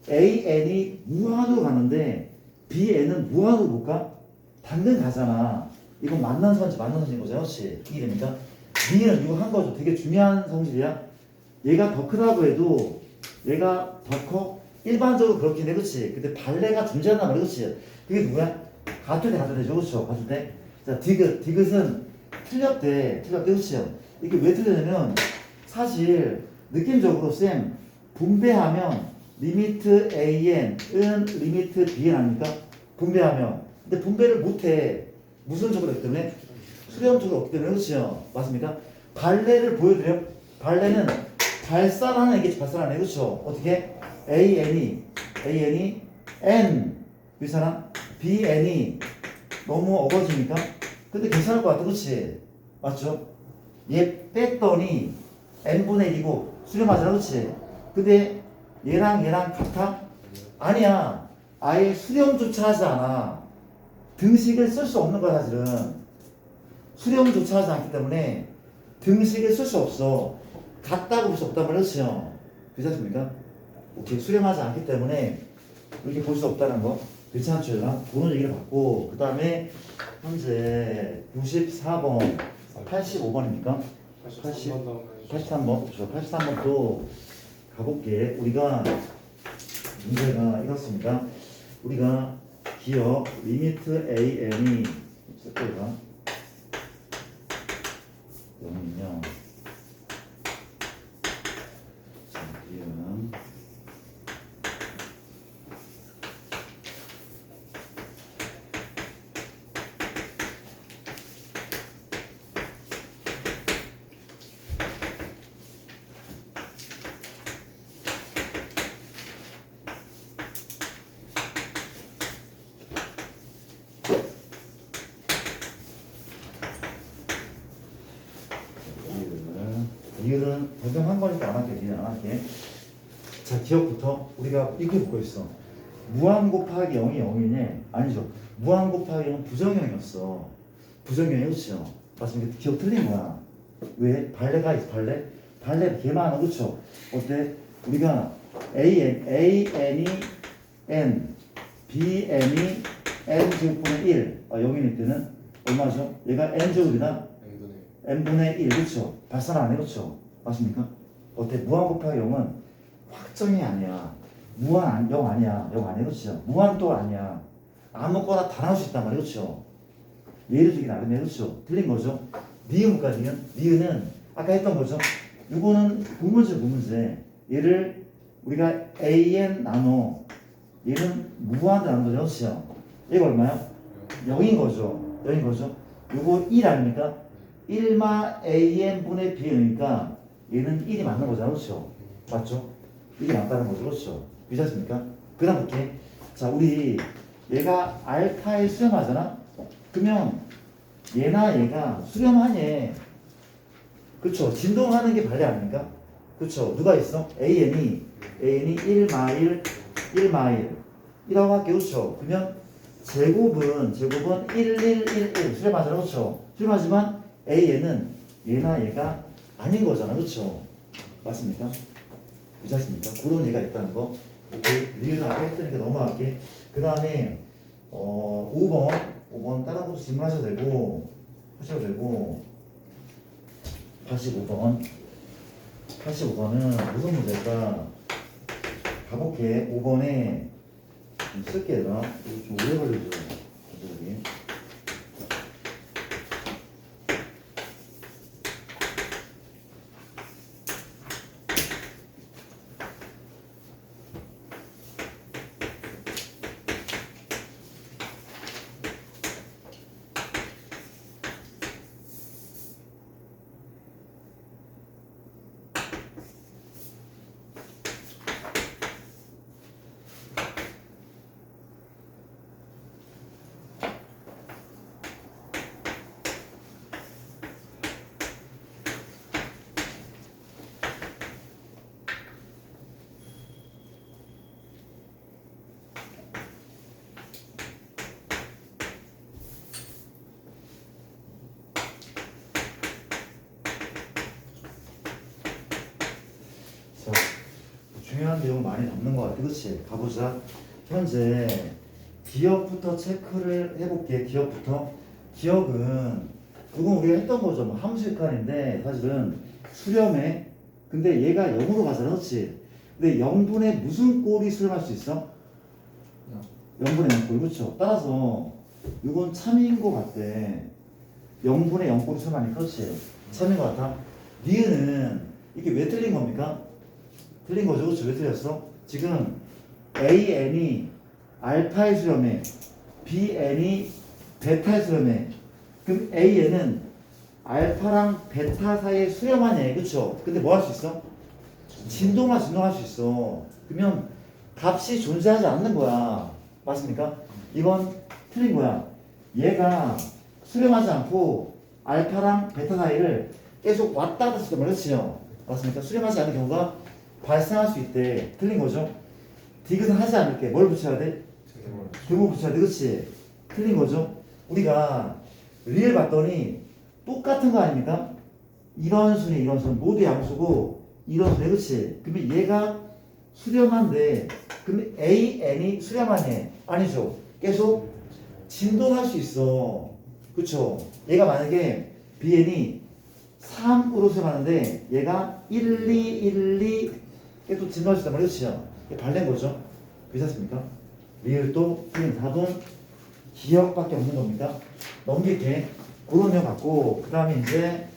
AN이 무한으로 가는데 BN은 무한으로 못 가? 당근 가잖아. 이건 만난 선지 만난 선지인 거죠. 혹시 이해됩니까? B는 이거 한 거죠. 되게 중요한 성질이야. 얘가 더 크다고 해도 얘가 더 커? 일반적으로 그렇긴 해, 그렇지? 근데 발레가 존재한단 말이야, 그렇지? 그게 누구야? 같을 때 같을 때죠, 그렇죠? 같을 때. 자, 디귿은 틀렸대, 그렇죠? 이게 왜 틀렸냐면 사실 느낌적으로 쌤 분배하면 리미트 AN은 리미트 BN 아닙니까? 분배하면. 근데 분배를 못해. 무슨 적으로 했기 때문에? 수렴적으로 없기 때문에, 그렇죠? 맞습니까? 발레를 보여드려. 발레는 발산하는 이게 발산하네, 그렇죠? 어떻게? AN이 N 이 사람 BN이 너무 어거지니까. 근데 괜찮을 것 같아, 그렇지? 맞죠? 얘 뺐더니 n분의 1이고 수렴하잖아, 그렇지? 근데 얘랑 같아? 아니야. 아예 수렴조차 하지 않아. 등식을 쓸 수 없는 거야, 사실은. 수렴조차 하지 않기 때문에 등식을 쓸 수 없어. 같다고 볼 수 없단 말이죠. 괜찮습니까? 오케이. 수렴하지 않기 때문에 이렇게 볼 수 없다는 거. 괜찮죠, 얘랑? 그런 얘기를 받고, 그 다음에 현재 94번, 85번입니까? 83번 다음에 83번, 그렇죠. 83번 또 가볼게. 우리가 문제가 이렇습니다. 우리가 기억 리미트 AN이 쓸게요. 여기는요. 자, 기억은 이유는 적용한 거니까 안 할게. 이해는 안 할게. 자, 기억부터 우리가 이렇게 보고 있어. 무한 곱하기 0이 0이네? 아니죠. 무한 곱하기 0은 부정형이었어. 부정형이 그렇죠. 맞습니까? 기억 틀린 거야. 왜? 발레가 있어, 발레? 발레 개 많아, 그렇죠? 어때? 우리가 AN이 N, BN이 N 제곱분의 1, 0인일 때는 얼마죠? 얘가 N 제곱이다? n분의 1, 그렇죠? 발산 안 해, 그렇죠? 맞습니까? 어때? 무한 곱하기 0은 확정이 아니야. 무한 0 아니야. 0 아니야, 그렇죠? 무한 또 아니야. 아무거나 다 나올 수 있단 말이야, 그렇죠? 예를 들기 나름이야, 그렇죠? 틀린 거죠? 니은까지는 니은은 아까 했던 거죠? 이거는 구문제. 얘를 우리가 AN 나눠. 얘는 무한대 나눈 거죠, 그렇죠? 얘가 얼마야? 0인 거죠. 0인 거죠? 요거 1 아닙니까? 1마 AN분의 B니까 얘는 1이 맞는 거잖아, 그렇죠? 맞죠? 이게 맞다는 거죠, 그렇죠? 괜찮습니까? 그 다음 볼게. 자, 우리 얘가 알파에 수렴하잖아? 그러면 얘나 얘가 수렴하니, 그렇죠? 진동하는 게 발레 아닙니까? 그렇죠? 누가 있어? AN이 1마일 1이라고 할게, 그렇죠? 그러면 제곱은 1111 수렴하잖아, 그렇죠? 수렴하지만 AN은 얘나 얘가 아닌 거잖아, 그렇죠? 맞습니까? 괜찮습니까? 그런 얘가 있다는 거. 오케이. 리을 아까 했으니까 넘어갈게. 그 다음에 5번 다른 것도 질문하셔도 되고 85번은 무슨 문제일까? 가볼게. 5번에 좀 쓸게. 얘들아. 이거 좀 오래 걸리죠, 여기. 중요한 내용 많이 담는 것 같아. 그치? 가보자. 현재 기억부터 체크를 해볼게. 기억부터. 기억은 그건 우리가 했던 거죠. 뭐 함수역할인데 사실은 수렴해. 근데 얘가 0으로 가잖아. 그렇지? 근데 0분의 무슨 꼴이 수렴할 수 있어? 0분의 0꼴. 그렇죠? 따라서 이건 참인 것 같대. 0분의 0꼴이 수렴하니까. 그렇지? 참인 것 같아. 니은은 이게 왜 틀린 겁니까? 틀린 거죠. 그렇죠? 왜 틀렸어? 지금 AN이 알파의 수렴해. BN이 베타의 수렴해. 그럼 AN은 알파랑 베타 사이에 수렴하네. 그쵸? 근데 뭐 할 수 있어? 진동만 진동할 수 있어. 그러면 값이 존재하지 않는 거야. 맞습니까? 이건 틀린 거야. 얘가 수렴하지 않고 알파랑 베타 사이를 계속 왔다 갔다 했단 말이죠. 맞습니까? 수렴하지 않는 경우가 발생할 수 있대. 틀린 거죠? 디귿은 하지 않을게. 뭘 붙여야 돼? 등호 붙여야 돼. 그치? 틀린 거죠? 우리가 리을 봤더니 똑같은 거 아닙니까? 이런 순이 이런 순 모두 양수고 이런 순이 그치? 그러면 얘가 수렴한데 그러면 AN이 수렴하네. 아니죠? 계속 진동할 수 있어. 그쵸? 얘가 만약에 BN이 3으로 수렴하는데 얘가 1, 2, 1, 2 계속 진동할 수 있단 말이죠? 이게 발렌 거죠? 괜찮습니까? 리을도 틀린 4번 기억밖에 없는 겁니다. 넘길게. 그런 거 갖고 그 다음에 이제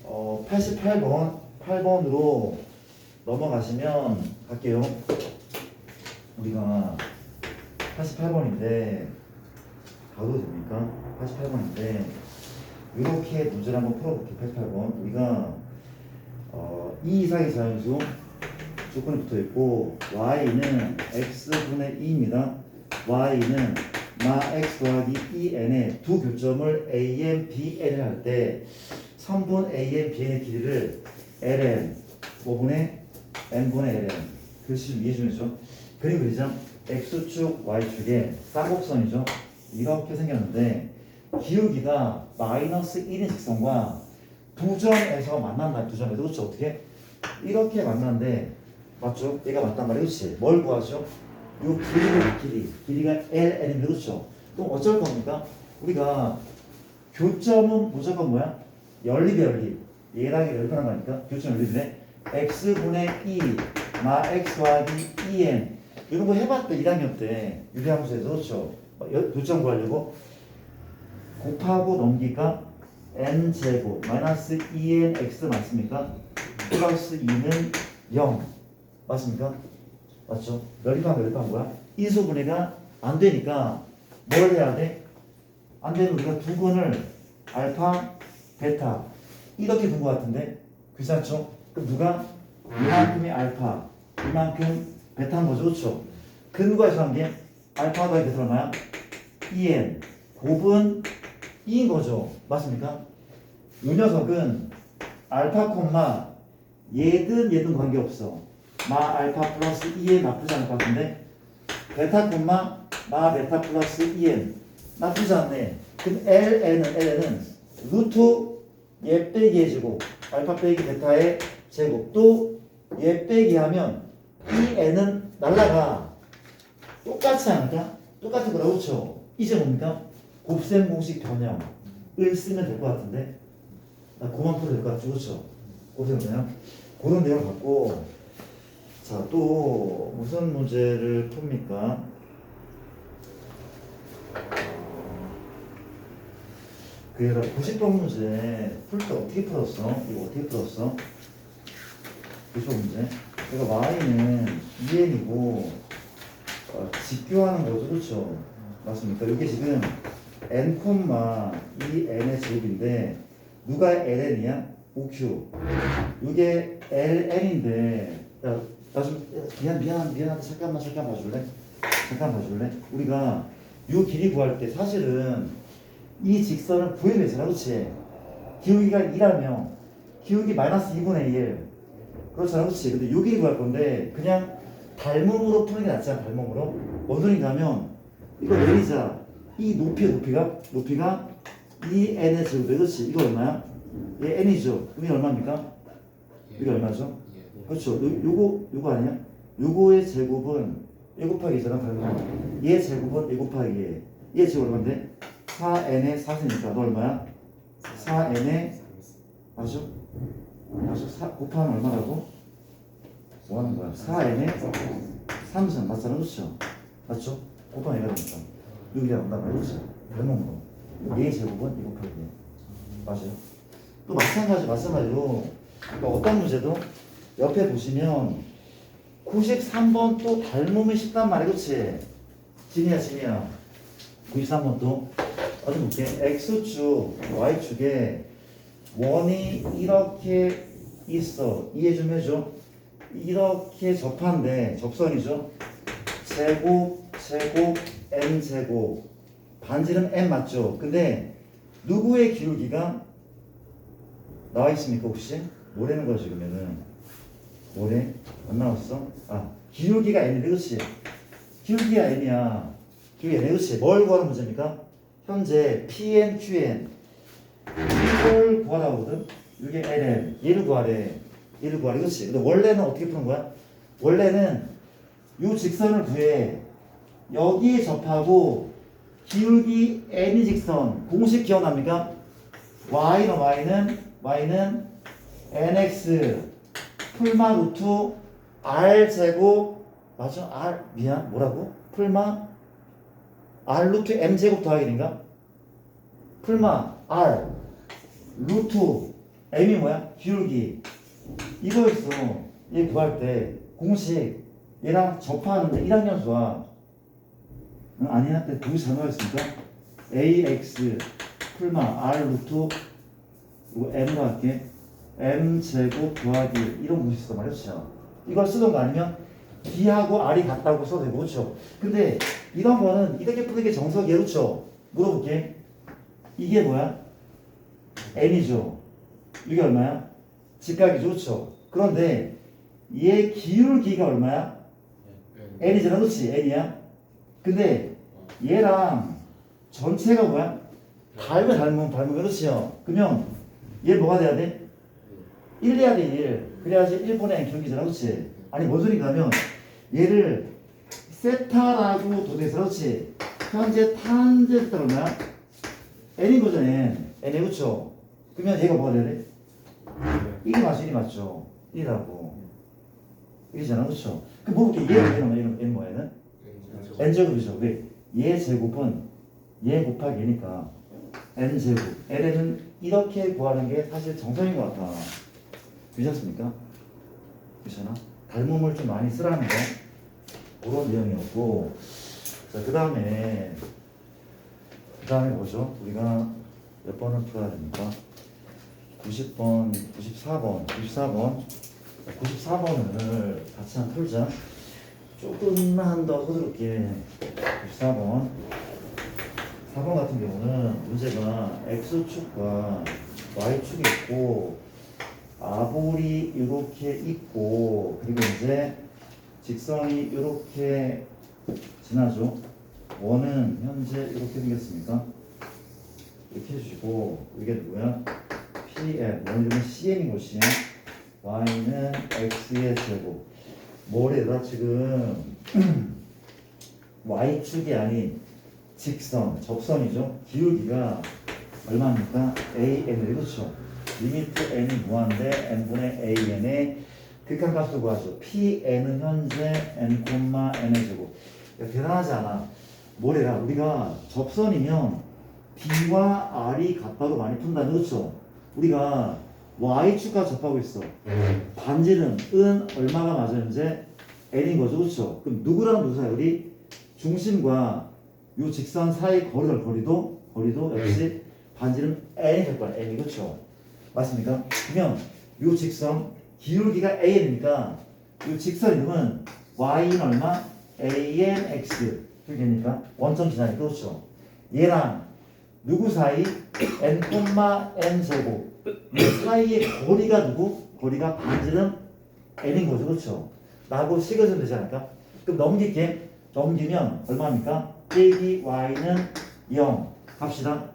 88번 8번으로 넘어가시면 갈게요. 우리가 88번인데 가도 됩니까? 88번인데 이렇게 문제를 한번 풀어볼게요. 88번 우리가 2 이상의 자연수 조건이 붙어있고 y는 x분의 2입니다. y는 마 x 더하기 2n의 두 교점을 an, bn을 할 때 선분 an, bn의 길이를 ln 5분의 n분의 ln 글씨 좀 이해해주면서 그림 그리자. x축, y축에 쌍곡선이죠. 이렇게 생겼는데 기울기가 마이너스 1인 직선과 두 점에서 만난다. 두 점에서 그렇죠? 어떻게? 이렇게 만났는데 맞죠? 얘가 맞단 말이에요. 그렇지? 뭘 구하죠? 요 길이가 ln인데 그렇죠? 그럼 어쩔 겁니까? 우리가 교점은 무조건 뭐야? 연립이 연립. 얘랑 연립하는 거니까 교점 연립이네. x분의 2 마 x 더하기 2n 이런 거 해봤다 1학년 때 유리함수에서 그렇죠? 교점 구하려고 곱하고 넘기가 n제곱 마이너스 2nx 맞습니까? 플러스 2는 0 맞습니까? 맞죠? 연립한 거야? 인수분해가 안 되니까 뭘 해야 돼? 안 되면 우리가 두 근을 알파, 베타 이렇게 둔 거 같은데 괜찮죠? 그럼 누가 이만큼이 알파, 이만큼 베타인 거죠, 그렇죠? 근거에서 한 게 알파 더하기 베타 얼마야? 2n 곱은 2인 거죠, 맞습니까? 이 녀석은 알파 콤마 얘든 관계없어. 마 알파 플러스 2n 나쁘지 않을 것 같은데 베타 콤마 마 베타 플러스 2n 나쁘지 않네. 그럼 ln은 루트 얘 빼기 해주고 알파 빼기 베타의 제곱 또 얘 빼기 하면 2n은 날라가. 똑같지 않을까? 똑같은 거라고 그렇죠? 이제 뭡니까? 곱셈 공식 변형을 쓰면 될 것 같은데 나 그만 풀어도 될 것 같죠? 그렇죠? 곱셈 변형 그런 내용 갖고 자, 또 무슨 문제를 풉니까? 그래서 90번 문제 풀 때 어떻게 풀었어? 이거 어떻게 풀었어? 90번 문제. 그러니까 y는 2n이고 직교하는 거죠, 그렇죠? 맞습니까? 이게 지금 n, 2n의 제곱인데 누가 ln이야? OQ. 이게 ln인데 야, 나 좀 미안한데 잠깐만 봐줄래? 잠깐 봐줄래? 우리가 이 길이 구할 때 사실은 이 직선을 구해내잖아, 그렇지? 기울기가 2라며 기울기 마이너스 2분의 1 그렇잖아, 그렇지? 근데 이 길이 구할 건데 그냥 닮음으로 푸는 게 낫지 않아? 닮음으로 뭔 소린가 하면 이거 내리자. 이 높이가 2n의 제곱인데 그렇지? 이거 얼마야? 얘 n이죠? 그럼 이게 얼마입니까? 이게 얼마죠? 그렇죠. 요거 아니야? 요거의 제곱은 1 곱하기 2잖아. 그러면 얘 제곱은 1 곱하기 얘 제곱 얼마인데? 4n의 4니까 너 얼마야? 4n의 맞아? 맞아? 4 곱하면 얼마라고? 뭐 하는 거야? 4n의 3선 맞잖아. 그렇죠? 맞죠? 곱하면 얘가 되니까 여기다 온단 말이야. 그렇죠? 닮은 거. 얘 제곱은 1 곱하기 얘 맞아요? 또 마찬가지로 또 어떤 문제도 옆에 보시면 93번 또 닮음이 쉽단 말이야. 그치? 진이야 93번 또 어디 볼게. X축, Y축에 원이 이렇게 있어. 이해 좀 해줘. 이렇게 접선이죠. 제곱, N제곱. 반지름 N 맞죠? 근데 누구의 기울기가 나와 있습니까 혹시? 뭐라는 거야 지금에는? 뭐래? 안 나왔어? 아 기울기가 N인데 그치? 기울기가 N이야. 기울기가 N 그치? 뭘 구하는 문제입니까? 현재 PN, QN 이걸 구하라고 하거든? 이게 LN 얘를 구하래 그치? 근데 원래는 어떻게 푸는 거야? 원래는 요 직선을 구해. 여기에 접하고 기울기 N이 직선 공식 기억납니까? Y는 NX 풀마 루트 R 제곱 맞아? R 미안 뭐라고? 풀마 R 루트 M 제곱 더하기 1인가? 풀마 R 루트 M이 뭐야? 기울기 이거였어. 얘 구할 때 공식 얘랑 접하는데 1학년 수학 아니야? 공식 잘못했으니까 AX 풀마 R 루트 이거 M으로 할게. M 제곱 더하기 이런 공식 쓰단 말이야. 이걸 쓰던가 아니면 D하고 R이 같다고 써도 되고 그렇죠? 근데 이런 거는 이렇게 푸는 게 정석이에요. 그렇죠? 물어볼게. 이게 뭐야? N이죠. 이게 얼마야? 직각이죠. 그렇죠? 그런데 얘 기울기가 얼마야? N이잖아. 그렇지? N이야. 근데 얘랑 전체가 뭐야? 닮으면 그렇지요. 그러면 얘 뭐가 돼야 돼? 1 돼야 돼. 1. 그래야지 1분의 N 기울기잖아. 그렇지? 아니 뭔 소리인가 하면 얘를 세타라고 도대서 그렇지? 현재 탄젠트 세타 얼마야? N인 거잖아. N이 그렇죠? 그러면 얘가 뭐가 돼야 돼? 1이 맞죠? 1이 맞죠? 1이라고 1이잖아. 그렇죠? 그럼 뭐 볼게. 얘가 N 뭐야? 얘는? N제곱이죠. 왜? 얘 제곱은 얘 곱하기 얘니까 N제곱. L은 이렇게 구하는 게 사실 정석인 것 같아. 괜찮습니까? 괜찮아? 닮음을 좀 많이 쓰라는 거 그런 내용이었고 자 그 다음에 뭐죠? 우리가 몇 번을 풀어야 됩니까? 90번, 94번을 같이 한번 풀자. 조금만 더 서두를게. 94번 4번 같은 경우는 문제가 X축과 Y축이 있고 아볼이 이렇게 있고 그리고 이제 직선이 이렇게 지나죠. 원은 현재 이렇게 생겼습니까? 이렇게 해주시고 이게 누구야? PM 원은 이름은 CM인 것이야. Y는 X의 제곱 뭐래다 지금 Y축이 아닌 직선, 접선이죠. 기울기가 얼마입니까? AN 그렇죠? 리미트 n이 무한대 n분의 an의 극한값을 구하죠. Pn은 현재 n, n의 제곱. 대단하지 않아. 뭐래라 우리가 접선이면 B와 R이 같다고 많이 푼다는 그렇죠? 우리가 Y축과 접하고 있어. 반지름 은 얼마가 맞아 현재? n인 거죠. 그렇죠? 그럼 누구랑 누구 사이? 우리 중심과 요 직선 사이 거리도 역시 반지름 n이 될 거야. n이 그렇죠? 맞습니까? 그러면 요 직선 기울기가 an이니까 요 직선 이름은 y는 얼마? anx 그러니까 원점 지나니까 그렇죠? 얘랑 누구 사이? n, n 제곱 이 사이의 거리가 누구? 거리가 반지름 n인 거죠. 그렇죠? 라고 식어주면 되지 않을까? 그럼 넘기면 얼마입니까? 빼기 y는 0 갑시다.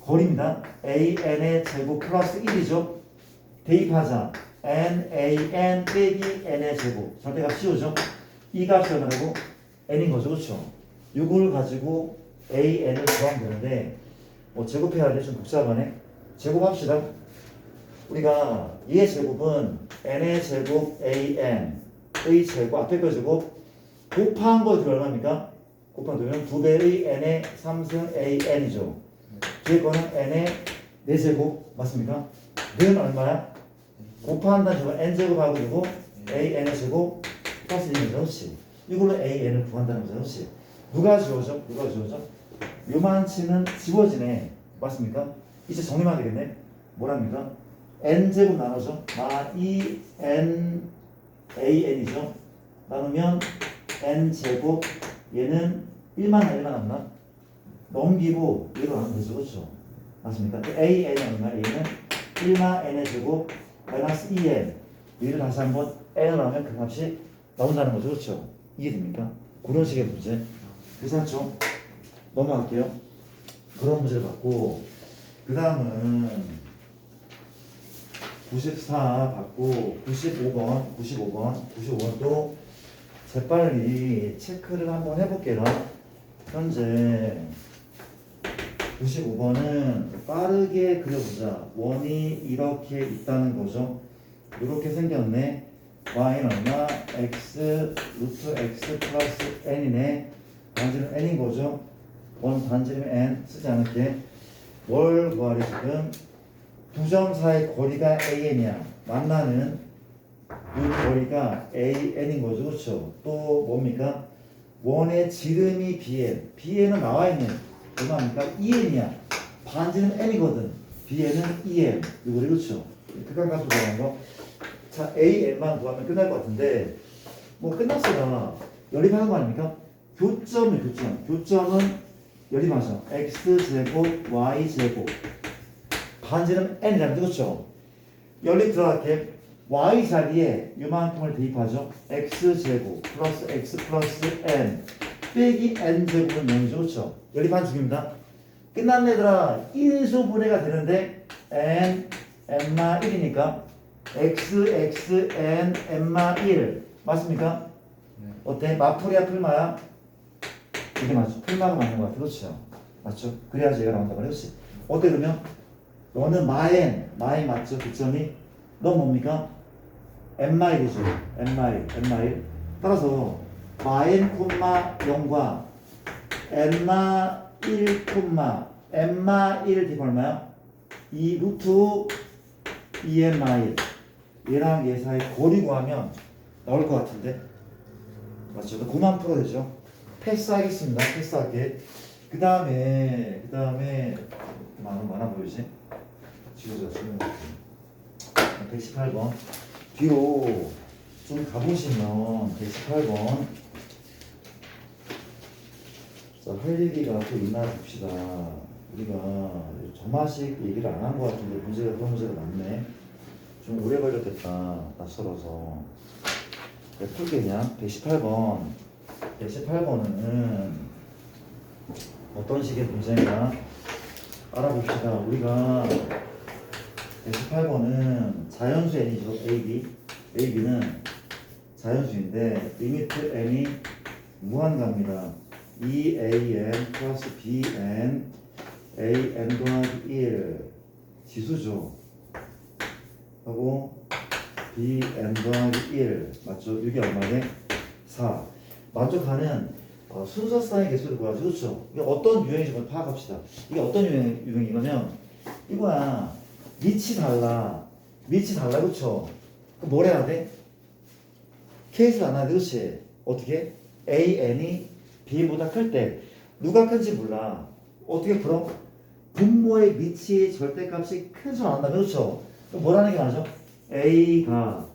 거리입니다. an의 제곱 플러스 1이죠. 대입하자. NAN 빼기 N의 제곱. 절대값 씌우죠? 이 값이 얼마고 N인 거죠. 그렇죠? 이걸 가지고 AN을 구하면 되는데 뭐 제곱해야 돼. 좀 복잡하네. 제곱합시다. 우리가 얘의 제곱은 N의 제곱 AN의 제곱 앞에 거 제곱 곱한 거 들어 얼마입니까? 곱한 되면 2배의 N의 3승 AN이죠. 뒤에 거는 N의 4제곱 맞습니까? 는 얼마야? 곱한다는 제곱 N제곱하고 그리고 AN의 제곱 플러스 1이죠. 그렇지? 이걸로 AN을 구한다는 거죠. 그렇지? 누가 지워져? 누가 지워져? 요만치는 지워지네. 맞습니까? 이제 정리만 되겠네. 뭐랍니까? N제곱 나눠죠. 이 N AN이죠. 나누면 N제곱 얘는 1만 1만 남나? 넘기고 얘로 나누면 되죠. 그렇죠? 맞습니까? AN이 얼마? A는 1만 N의 제곱 마이너스 2N 얘를 다시 한번 N을 하면 그 값이 나온다는 거죠. 그렇죠? 이해됩니까? 그런 식의 문제. 괜찮죠? 넘어갈게요. 그런 문제를 받고 그 다음은 94 받고 95번도 재빨리 체크를 한번 해볼게요. 현재 95번은 빠르게 그려보자. 원이 이렇게 있다는 거죠. 이렇게 생겼네. y는 얼마? x 루트 x 플러스 n이네. 단지는 n인 거죠. 원 단지는 n 쓰지 않을게. 뭘 구하래 지금? 두 점 사이 거리가 an이야. 만나는 이 거리가 an인 거죠. 그렇죠? 또 뭡니까? 원의 지름이 bn. bn은 나와 있는 얼마입니까? 2n이야. 반지는 n이거든. bn은 2n. 이거 그렇죠? 극한값으로 구하는 거. 자, AN만 구하면 끝날 것 같은데 뭐 끝났어라. 연립하는 거 아닙니까? 교점은 연립하죠. x제곱 y제곱 반지름 n이라는 그렇죠? 연립 들어갈게. y 자리에 요만큼을 대입하죠. x제곱 플러스 x 플러스 n 빼기 n제곱은 0이죠. 그렇죠? 연립한 중입니다. 끝났네 얘들아. 1소분해가 되는데 n마 1이니까 x, x, n, n마 1 맞습니까? 어때? 마풀이야 풀마야? 이게 맞죠? 풀마가 맞는 것 같아. 그렇죠? 맞죠? 그래야지 얘가 나온다 그랬지. 어때 그러면? 너는 마엔 맞죠? 교점이 너 뭡니까? n마 1이죠. n마 1 따라서 마엔 콤마 0과 n마 1 콤마 n마 1 뒷 얼마야? 2 루트 2n마 1 얘랑 얘 사이 거리 구하면 나올 것 같은데 맞죠? 그만 풀어야 되죠. 패스하겠습니다. 패스할게. 그 다음에 많아 보이지? 지우자 118번 뒤로 좀 가보시면 118번 자, 할 얘기가 또 있나 봅시다. 우리가 점화식 얘기를 안 한 것 같은데 그런 문제가 많네. 좀 오래 걸렸겠다. 낯설어서. 풀게 그냥 118번은 어떤 식의 문제인가 알아봅시다. 우리가 118번은 자연수 n이죠. AB는 자연수인데 리미트 n이 무한갑니다. 2an 플러스 bn an 더하기 1 지수죠. 하고 bn 더하기 1 맞죠? 이게 얼마네? 4 만족하는 순서상의 개수를 구하죠. 그렇죠? 이게 어떤 유형인지 한번 파악합시다. 이게 어떤 유형이냐면 이거야. 밑이 달라. 그렇죠? 그럼 뭘 해야 돼? 케이스를 안 하야 돼. 그렇지? 어떻게? AN이 B보다 클 때 누가 큰지 몰라. 어떻게 풀어? 분모의 밑이 절대값이 큰 줄 안다. 그렇죠? 그럼 뭐라는 게 맞아? A가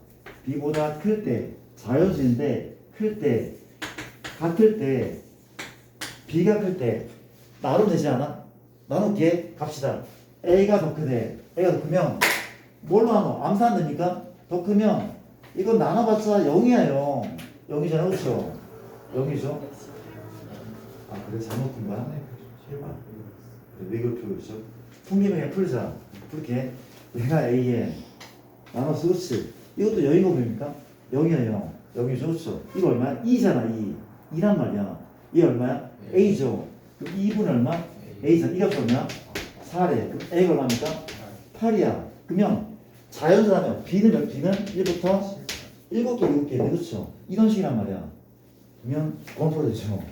B보다 클 때 자연수인데 클 때 같을 때 B가 클 때 나누면 되지 않아? 나눌게. 갑시다. A가 더 크대. A가 더 크면 뭘로 나눠? 암산 됩니까? 더 크면 이건 나눠봤자 0이야 0. 0이잖아. 그렇죠? 0이죠? 아 그래 잘못 푼 거야? 왜 그렇게 그러죠? 풍기면 그냥 풀자. 풀게. 얘가 AN 나눠서 그렇지. 이것도 0인 거 보입니까? 0이야 0. 0이 좋죠. 이거 얼마야? 2잖아 2. 2란 말이야. 이 얼마야? A죠. 그럼 2분 얼마? A잖아. 이가 얼마야? 4래. 그럼 A가 얼마입니까? 8이야. 그러면 자연수라면 B는 1부터 7개, 7개. 그렇죠? 이런 식이란 말이야. 그러면 원프로 되죠.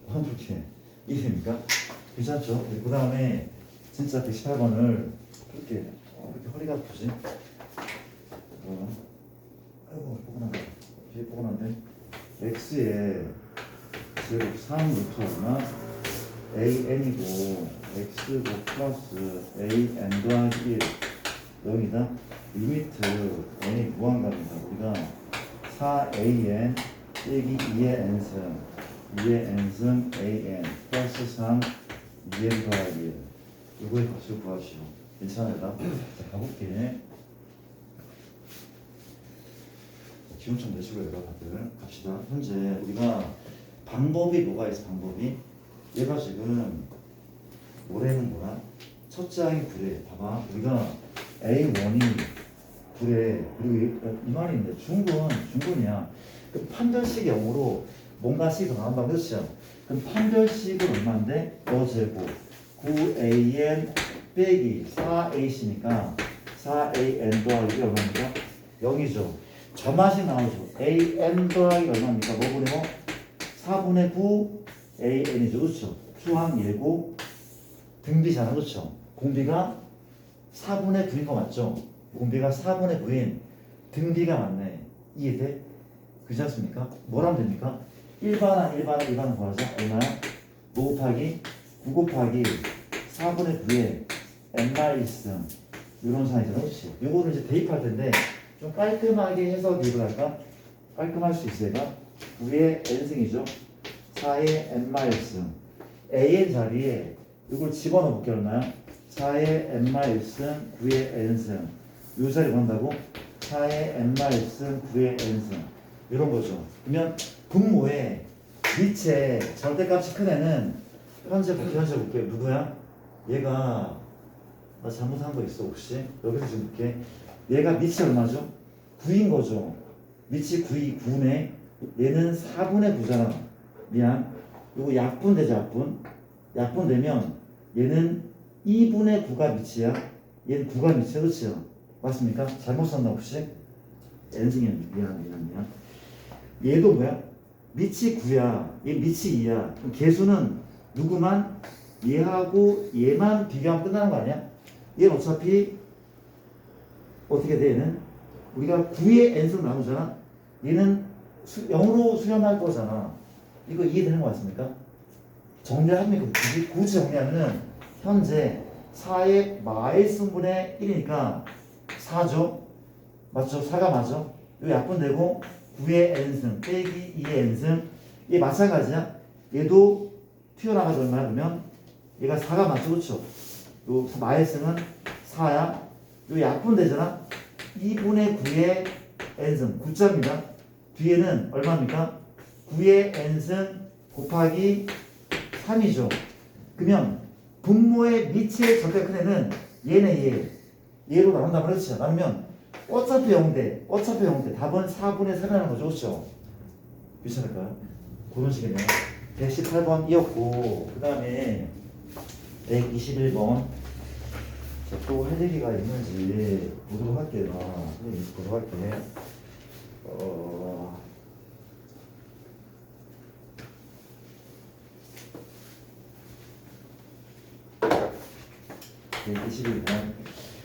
원프로 이해됩니까? 괜찮죠? 그 다음에 진짜 118번을 이렇게 허리가 아프지? 아이고 뽀근하다. 뒤에 뽀근한데 x에 제곱 3루트 얼마? an이고 x곱 플러스 an 더하기 1 0이다. 리미트 n이 무한갑니다. 우리가 4an 빼기 2의 n승 2의 n승 an 플러스 3 2n 더하기 1 이거의 값을 구하시오. 괜찮아요? 자 가볼게. 기본 좀 내시고요, 다들. 갑시다. 현재 우리가 방법이 뭐가 있어? 방법이 얘가 지금 올해는 뭐야? 첫째 항이 9래. 봐봐. 우리가 A1이 9래. 그리고 이 말이 있는데 중근이야. 그 판별식 영어로 뭔가 식이 더 나온다고 했죠. 그럼 판별식은 얼마인데? 여제곱 9an 빼기 4ac니까 4an 더하기 얼마입니까? 0이죠. 저 맛이 나오죠. an 더하기 얼마입니까? 뭐 보내고 4분의 9 an이죠. 그렇죠? 수항 예고 등비잖아. 그렇죠? 공비가 4분의 9인 거 맞죠? 공비가 4분의 9인 등비가 맞네. 이해돼? 그렇지 않습니까? 뭘 하면 됩니까? 1반은 구하자. 얼마야? 5 곱하기 9 곱하기 4분의 9에 n-1승 이런 사이즈는 그렇지. 요거를 이제 대입할 텐데 좀 깔끔하게 해서 대입을 할까? 깔끔할 수 있어야 9의 n승이죠. 4의 n-1승 an 자리에 이걸 집어넣어 볼게. 얼마야? 4의 n-1승 9의 n승 요 자리 구한다고? 4의 n-1승 9의 n승 이런 거죠. 그러면 분모에 밑에 절대값이 큰 애는 현재 볼게요. 누구야? 얘가 나 잘못한 거 있어 혹시? 여기서 지금 볼게. 얘가 밑이 얼마죠? 9인 거죠. 밑이 9네. 얘는 4분의 9잖아. 미안. 이거 약분되죠, 약분. 약분되면 얘는 2분의 9가 밑이야. 얘는 9가 밑이야, 그렇죠? 맞습니까? 잘못 썼나 혹시? n승이야. 미안. 얘도 뭐야? 밑이 9야. 얘 밑이 2야. 그럼 개수는 누구만? 얘하고 얘만 비교하면 끝나는 거 아니야? 얘는 어차피 어떻게 돼? 얘는 우리가 9의 n승 나누잖아. 얘는 0으로 수렴할 거잖아. 이거 이해되는 거 같습니까? 정리합니까? 굳이 정리하면은 현재 4의 마일승분의 1이니까 4죠. 맞죠? 4가 맞죠? 요 약분되고 9의 n승 빼기 2의 n승 얘 마찬가지야. 얘도 튀어나가서 얼마야? 그러면 얘가 4가 맞죠? 그렇죠? 요 마일승은 4야. 요 약분되잖아. 2분의 9의 n승 9자입니다. 뒤에는 얼마입니까? 9의 n승 곱하기 3이죠. 그러면 분모의 밑의 절대 큰 애는 얘네 얘로 나눈다 그랬죠. 나누면 어차피 0대 답은 4분의 3이라는 거죠. 그렇죠? 괜찮을까요? 그런 식이네요. 118번이었고 그 다음에 121번 또 할 얘기가 있는지 보도록 할게요. 보도록 할게. 21번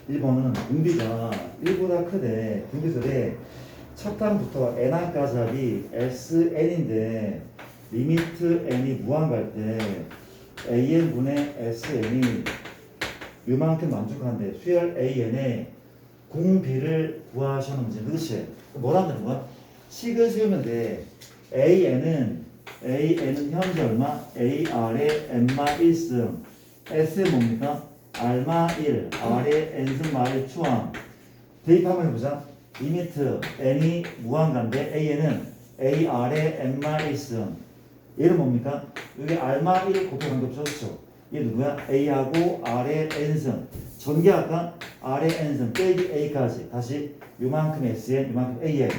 1번은 분비가 1보다 크대. 분비설에 첫 항부터 n항까지 합이 sn인데 리미트 n이 무한 갈 때 an분의 sn이 요만큼 만족하는데 수열 an의 공비를 구하시는 문제. 그렇지? 뭐라면 되는 거야? 식을 세우면 돼. an은 현재 얼마? ar의 n-1승 s는 뭡니까? r마1 r의 n승 마일 추항 대입하면 해보자. 리미트 n이 무한간데 a는 ar의 n-1승 얘는 뭡니까? 여기 r마1 곱해 관계없죠. 그렇죠? 얘 누구야? A하고 R의 n승. 전개할까? R의 n승 빼기 A까지. 다시 요만큼 SN, 요만큼 AN.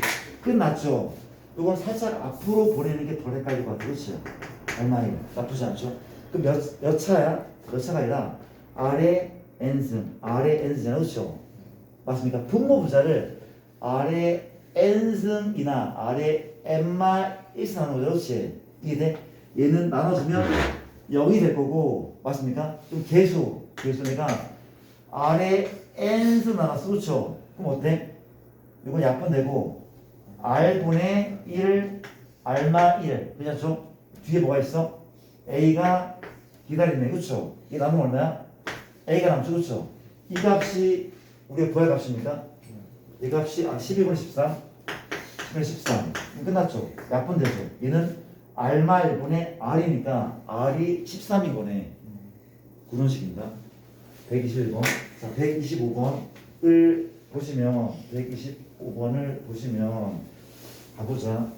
끝났죠? 이건 살짝 앞으로 보내는 게 덜 헷갈릴 것 같아. 그렇지? 얼마예요? 나쁘지 않죠? 그럼 몇 차야? 몇 차가 아니라 R의 n승, R의 n승이잖아. 그렇죠? 맞습니까? 분모 부자를 R의 n승이나 R의 n마 1승 하는 거죠. 그렇지? 이게 얘는 나눠주면 0이 될 거고, 맞습니까? 좀 계수 내가 R의 n승 나눴어. 그렇죠? 그럼 어때? 이건 약분되고 R분의 1, R마 1. 그렇죠? 뒤에 뭐가 있어? A가 기다리네. 그렇죠? 이게 남으면 얼마야? A가 남죠. 그렇죠? 이 값이 우리가 구할 값입니까? 이 값이 12분의 13, 10분의 13. 끝났죠? 약분되죠? 얘는 R마 1분의 R이니까 R이 13인 거네. 그런 식입니다. 121번. 자, 125번을 보시면 125번을 보시면 가보자.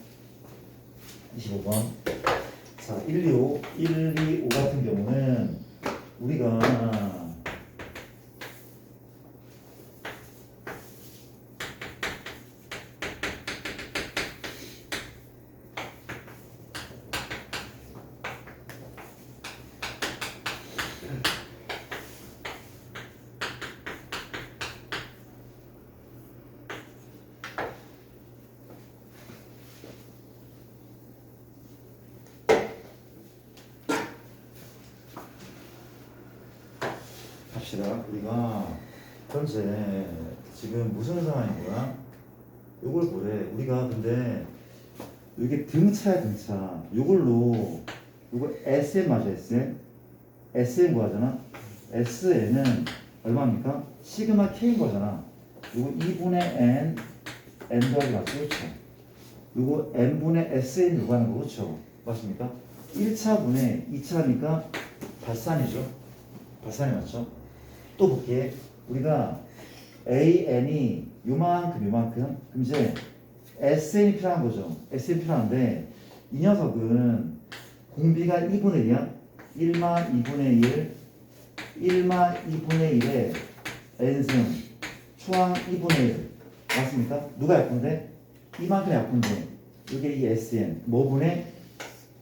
25번. 자, 125 같은 경우는 우리가 갑시다. 우리가 현재 지금 무슨 상황인 거야? 요걸 보래. 우리가 근데 이게 등차야 등차. 요걸로 요거 SN 맞아 SN? SN 구하잖아. SN은 얼마입니까? 시그마 K인 거잖아. 요거 2분의 N 더하기 맞죠? 그렇죠? 요거 N분의 SN 요구하는 거 그렇죠? 맞습니까? 1차분의 2차니까 발산이죠. 발산이 맞죠? 또 볼게. 우리가 AN이 요만큼 그럼 이제 SN이 필요한 거죠. SN이 필요한데 이 녀석은 공비가 2분의 1이야. 1만 2분의 1만 2분의 1에 N승 초항 2분의 1 맞습니까? 누가 약분돼? 이만큼 약분돼. 이게 이 SN 뭐분의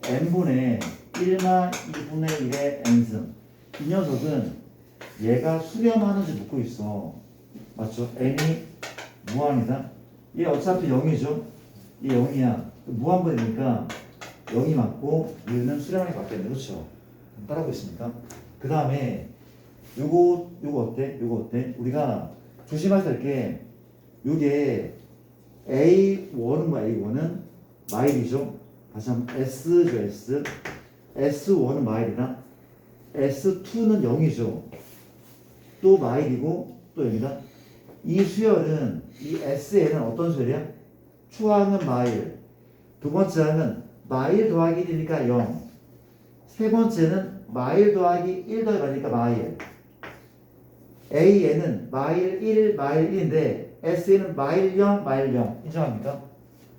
N분의 1만 2분의 1의 N승. 이 녀석은 얘가 수렴하는지 묻고 있어. 맞죠? n이 무한이다. 얘 어차피 0이죠? 얘 0이야. 무한분이니까 0이 맞고 얘는 수렴하게 맞겠네. 그렇죠? 따라하고 있습니까? 그 다음에 요거 어때? 요거 어때? 우리가 조심하셔야 될 게 요게 A1은 뭐야? A1은 마일이죠? 다시 한번 S죠 S. S1은 마일이다. S2는 0이죠. 또 마일이고 또 여기다. 이 수열은 이 SN은 어떤 수열이야? 초항은 마일. 두 번째 항은 마일 더하기 1이니까 0. 세 번째는 마일 더하기 1 더하니까 마일. AN은 마일 1, 마일 1인데 SN은 마일 0, 마일 0. 인정합니까?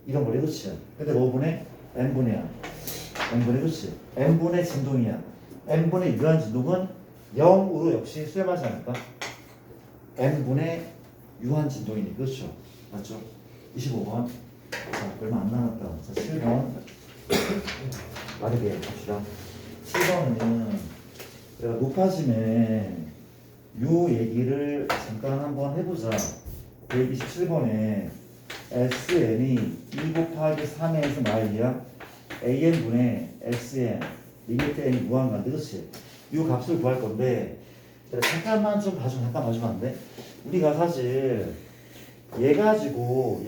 이런 거래. 그렇지? 근데 뭐분의? N분이야. N분의 그렇지? N분의 진동이야. N분의 유한 진동은 0으로 역시 수렴하지 않을까? N분의 유한 진동이니 그렇죠? 맞죠? 25번. 자, 얼마 안 남았다. 자, 7번. 빠르게 갑시다. 7번은 내가 높아짐에 요 얘기를 잠깐 한번 해보자. 127번에 SN이 2 곱하기 3에서 마일이야. AN분의 SN 리미트 N이 무한간데 그렇지? 이 값을 구할 건데 잠깐만 좀 봐주면 안 돼? 우리가 사실 얘 가지고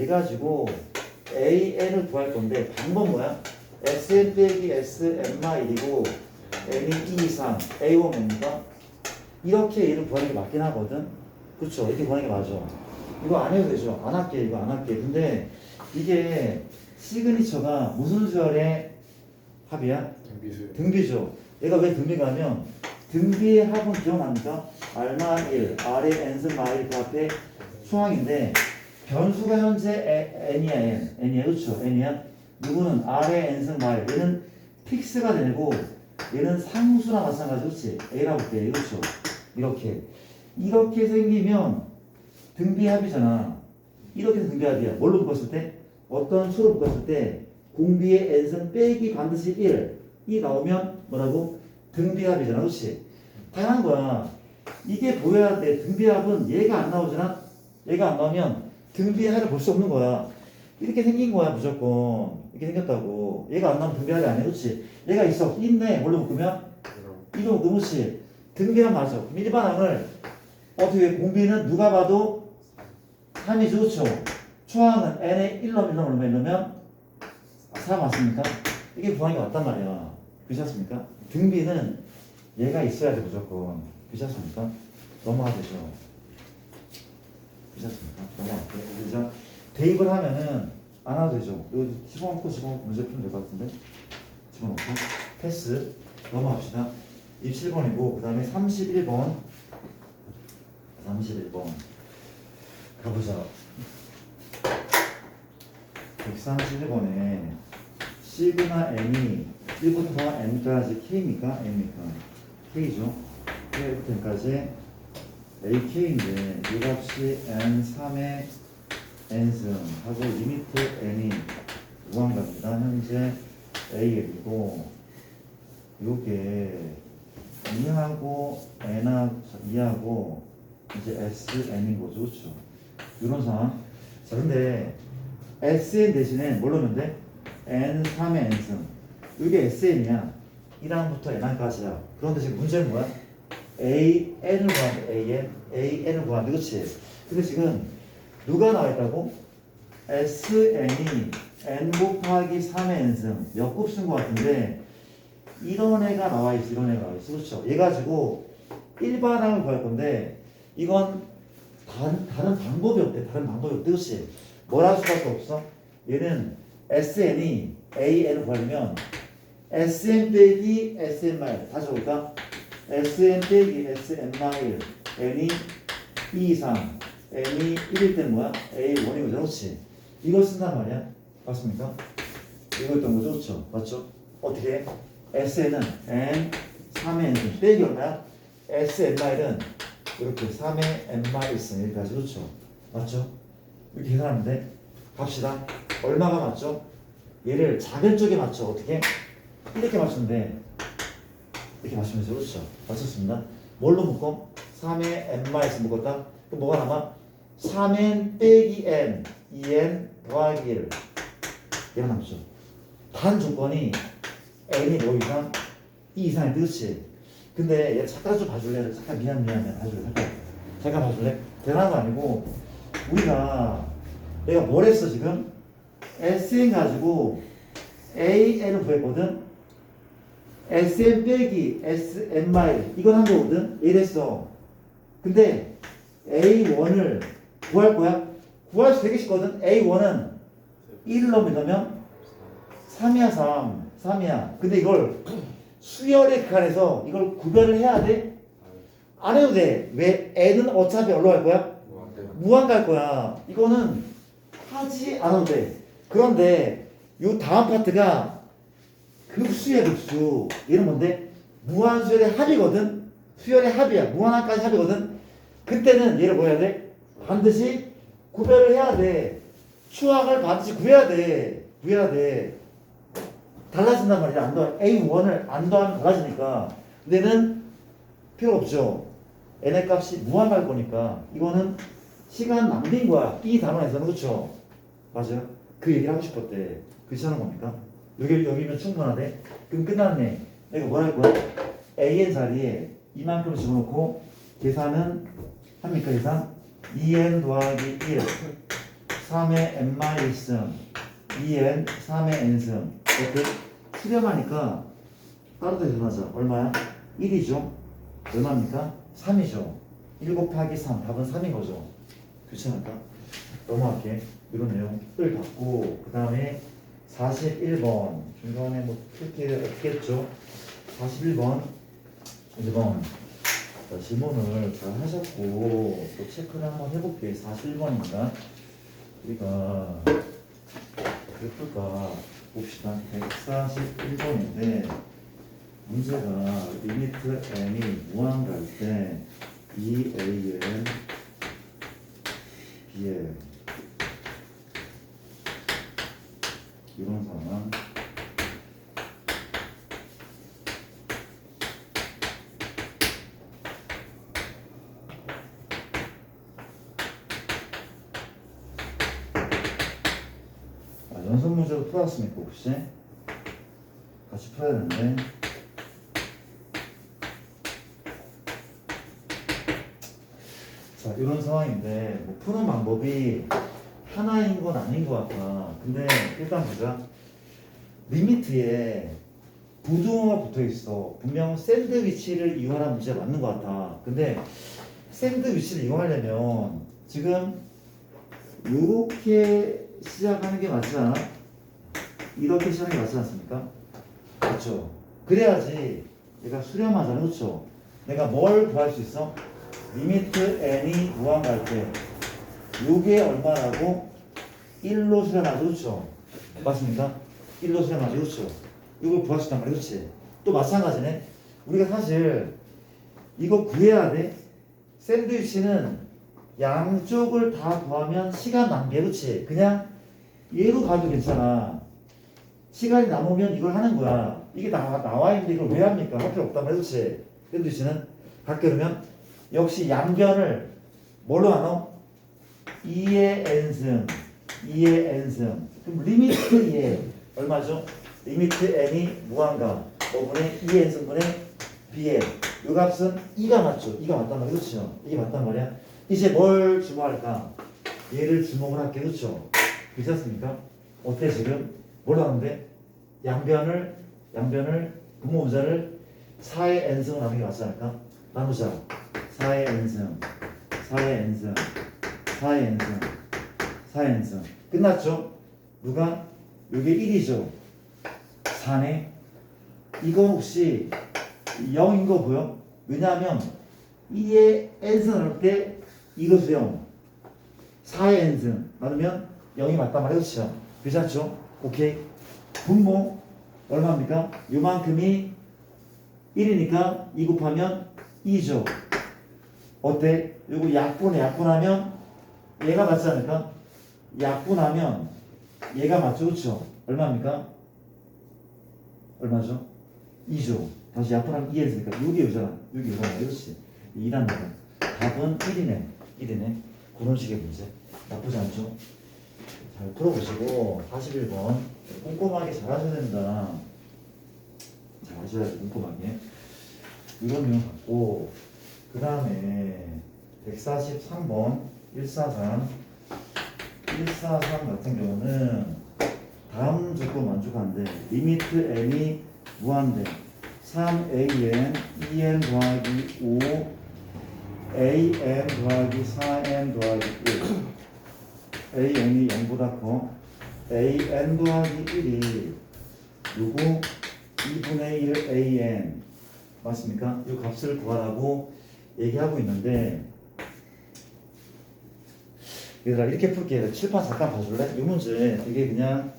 AN을 구할 건데 방법 뭐야? SN 빼기 SN마 1이고 N이 2 이상 A1 뭡니까? 이렇게 얘를 구하는 게 맞긴 하거든? 그렇죠? 이렇게 구하는 게 맞아. 이거 안 해도 되죠? 안 할게. 근데 이게 시그니처가 무슨 수열의 합이야? 등비수. 등비죠. 얘가 왜 등비가 하면 등비의 합은 기억납니까? R마 1, R의 n승 마일 그 앞에 수항인데 변수가 현재 N이야. 그렇죠? N이야. 누구는 R의 n승 마일. 얘는 픽스가 되고 얘는 상수나 마찬가지, 그렇지? A라고 볼게, 그렇죠? 이렇게 생기면 등비합이잖아. 이렇게 해서 등비합이야. 뭘로 묶었을 때? 어떤 수로 묶었을 때 공비의 n승 빼기 반드시 1. 이 나오면 뭐라고? 등비합이잖아, 그렇지? 당연한 거야. 이게 보여야 돼. 등비합은 얘가 안 나오잖아. 얘가 안 나오면 등비합을 볼 수 없는 거야. 이렇게 생긴 거야, 무조건. 이렇게 생겼다고. 얘가 안 나오면 등비합이 아니야, 그렇지? 얘가 있어. 있네. 뭘로 묶으면? 이거 묶으면 그렇지. 등비합 맞아. 그럼 일반항을 어떻게 해? 공비는 누가 봐도 3이죠, 그렇죠? 초항은 n의 1놈 얼마면 4 맞습니까? 이게 구하는 게 맞단 말이야. 그렇지 않습니까? 등비는 얘가 있어야 돼, 무조건. 그렇지 않습니까? 넘어가 되죠. 그렇지 않습니까? 넘어갈게요. 그래서 대입을 하면은 안 와도 되죠. 여기 집어넣고 문제 풀면 될 것 같은데. 집어넣고 패스. 넘어갑시다. 27번이고 그 다음에 31번 가보자. 131번에 시그마 n이 1부터 n까지 k입니까? n입니까? k죠. k부터 n까지 ak인데 이 값이 n3의 n승 하고 리미트 n이 무한갑니다. 현재 a이고 요게 2하고 n하고 2하고 이제 sn인 거죠, 그렇죠? 이런 상황. 자, 근데 sn 대신에 뭘 넣으면 돼? n3의 n승. 이게 sn이야. 1항부터 n항까지야. 그런데 지금 문제는 뭐야? an을 구하는데 an을 구하는데, 그렇지? 근데 지금 누가 나와 있다고? sn이 n 곱하기 3의 n승 몇 곱 쓴 것 같은데 이런 애가 나와 있어. 이런 애가 나와 있어. 그렇죠? 얘 가지고 일반항을 구할 건데 이건 다른 방법이 없대. 다른 방법이 없대. 그렇지? 뭘 할 수밖에 없어? 얘는 sn이 an을 구하려면 sn 빼기 sn 마일 다시 볼까? sn 빼기 sn 마일 n이 2 이상 n이 1일 때는 뭐야? a1이거든. 그렇지? 이걸 쓴단 말이야. 맞습니까? 이거였던 거죠. 그렇죠? 맞죠? 어떻게 해? sn은 n 3의 n 빼기 얼마야? sn 마일은 이렇게 3의 n 마일 있으면 여기까지. 그렇죠? 맞죠? 이렇게 계산하면 돼. 갑시다. 얼마가 맞죠? 얘를 작은 쪽에 맞죠? 어떻게? 이렇게 맞추면 돼. 이렇게 맞추면 되죠. 그렇죠? 맞췄습니다. 뭘로 묶어? 3의 n 마이너스 묶었다. 그럼 뭐가 남아? 3n 빼기 n 2n 더하기 1 얘가 남죠. 단 조건이 n이 뭐 이상? 2 이상이 그렇지. 근데 얘 잠깐 좀 봐줄래? 잠깐 미안 봐줄래? 잠깐 봐줄래? 대단한 거 아니고 우리가 내가 뭘 했어 지금? SN 가지고 AN을 구했거든? SN 빼기 SN 마일 이건 한 거거든? 이랬어. 근데 A1을 구할 거야? 구할 수 되게 쉽거든? A1은 1을 넣으면 3이야 3이야. 근데 이걸 수열의 극한에서 이걸 구별을 해야 돼? 안 해도 돼. 왜? N은 어차피 어디로 갈 거야? 무한 갈 거야. 이거는 하지 않아도 돼. 그런데 요 다음 파트가 급수야 급수. 얘는 뭔데? 무한수열의 합이거든. 수열의 합이야. 무한항까지 합이거든. 그때는 얘를 뭐 해야 돼? 반드시 구별을 해야 돼. 추항을 반드시 구해야 돼. 달라진단 말이야. 안 더하 A1을 안 더하면 달라지니까. 근데 얘는 필요 없죠. n의 값이 무한 갈 거니까 이거는 시간 낭비인 거야. 이 단원에서는. 그렇죠? 맞아요. 그 얘기를 하고 싶었대. 그렇지 않은 겁니까? 여기면 충분하대. 그럼 끝났네. 내가 뭘 할 거야? an 자리에 이만큼 집어넣고 계산은 합니까? 계산? 2n 더하기 1 3의 n 마이너스 2n 3의 n승 이렇게 수렴하니까 따로 계산하자. 얼마야? 1이죠. 얼마입니까? 3이죠. 1 곱하기 3 답은 3인 거죠. 그렇지 않을까? 넘어갈게. 이런 내용을 받고 그 다음에 41번 중간에 뭐 풀게 없겠죠. 41번 질문을 잘 하셨고 또 체크를 한번 해볼게. 41번입니다. 우리가 그래프가 봅시다. 141번인데 문제가 리미트 n이 무한 갈 때 EAN BL 이런 상황. 연속 문제도 풀었습니까 혹시? 같이 풀어야 되는데. 자, 이런 상황인데 뭐 푸는 방법이 하나인 건 아닌 것 같아. 근데 일단 보자. 리미트에 부등호가 붙어 있어. 분명 샌드위치를 이용하는 문제가 맞는 것 같아. 근데 샌드위치를 이용하려면 지금 요렇게 시작하는 게 맞지 않아? 이렇게 시작하는 게 맞지 않습니까? 그렇죠. 그래야지 얘가 수렴하잖아. 그렇죠. 내가 뭘 구할 수 있어? 리미트 n이 무한 갈 때 요게 얼마라고? 1로 수렴하죠. 그렇죠. 맞습니까? 1로 수렴하죠. 그렇죠. 이걸 구할 수 있단 말이야. 그렇지. 또 마찬가지네. 우리가 사실 이거 구해야 돼. 샌드위치는 양쪽을 다 구하면 시간 낭비해. 그렇지. 그냥 얘로 가도 괜찮아. 시간이 남으면 이걸 하는 거야. 이게 나와 있는데 이걸 왜 합니까? 할 필요 없단 말이야. 그렇지. 샌드위치는 갖게 되면 역시 양변을 뭘로 나눠? 2의 n승 2의 n승. 그럼 리미트 얘 얼마죠? 리미트 n이 무한가 5분의 2의 n승분의 b의 이 값은 2가 맞죠? 2가 맞단 말이야. 그렇죠? 이게 맞단 말이야. 이제 뭘 주목할까? 얘를 주목을 할게. 그렇죠? 괜찮습니까? 어때 지금? 뭘 하는데? 양변을 분모분자를 4의 n승으로 나누는 게 맞지 않을까? 나누자. 4의 n승 4의 n승 4의 n승 4의 n승 끝났죠? 누가? 요게 1이죠? 4네? 이거 혹시 0인 거 보여? 왜냐하면 2의 n승 나눌 때 이것도 0 4의 n승 나누면 0이 맞단 말이야. 그렇죠? 괜찮죠? 오케이. 분모 얼마입니까? 요만큼이 1이니까 2 곱하면 2죠. 어때? 요거 약분하면 얘가 맞지 않을까? 약분하면 얘가 맞죠? 그쵸? 얼마입니까? 얼마죠? 2죠. 다시 약분하면 2 했으니까 여기 여잖아. 여기 여잖아. 그렇지. 2라는 거. 답은 1이네. 그런 식의 문제. 나쁘지 않죠? 잘 풀어보시고 41번 꼼꼼하게 잘 하셔야 된다. 잘 하셔야 돼. 꼼꼼하게. 이런 내용 갖고 그 다음에 143번 143 같은 경우는 다음 조건 만족하는데 리미트 n이 무한대 3an 2n 더하기 5 an 더하기 4n 더하기 1 an이 0보다 커 an 더하기 1이 요거 2분의 1 an 맞습니까? 이 값을 구하라고 얘기하고 있는데 얘들아 이렇게 풀게. 칠판 잠깐 봐줄래? 이 문제 되게 그냥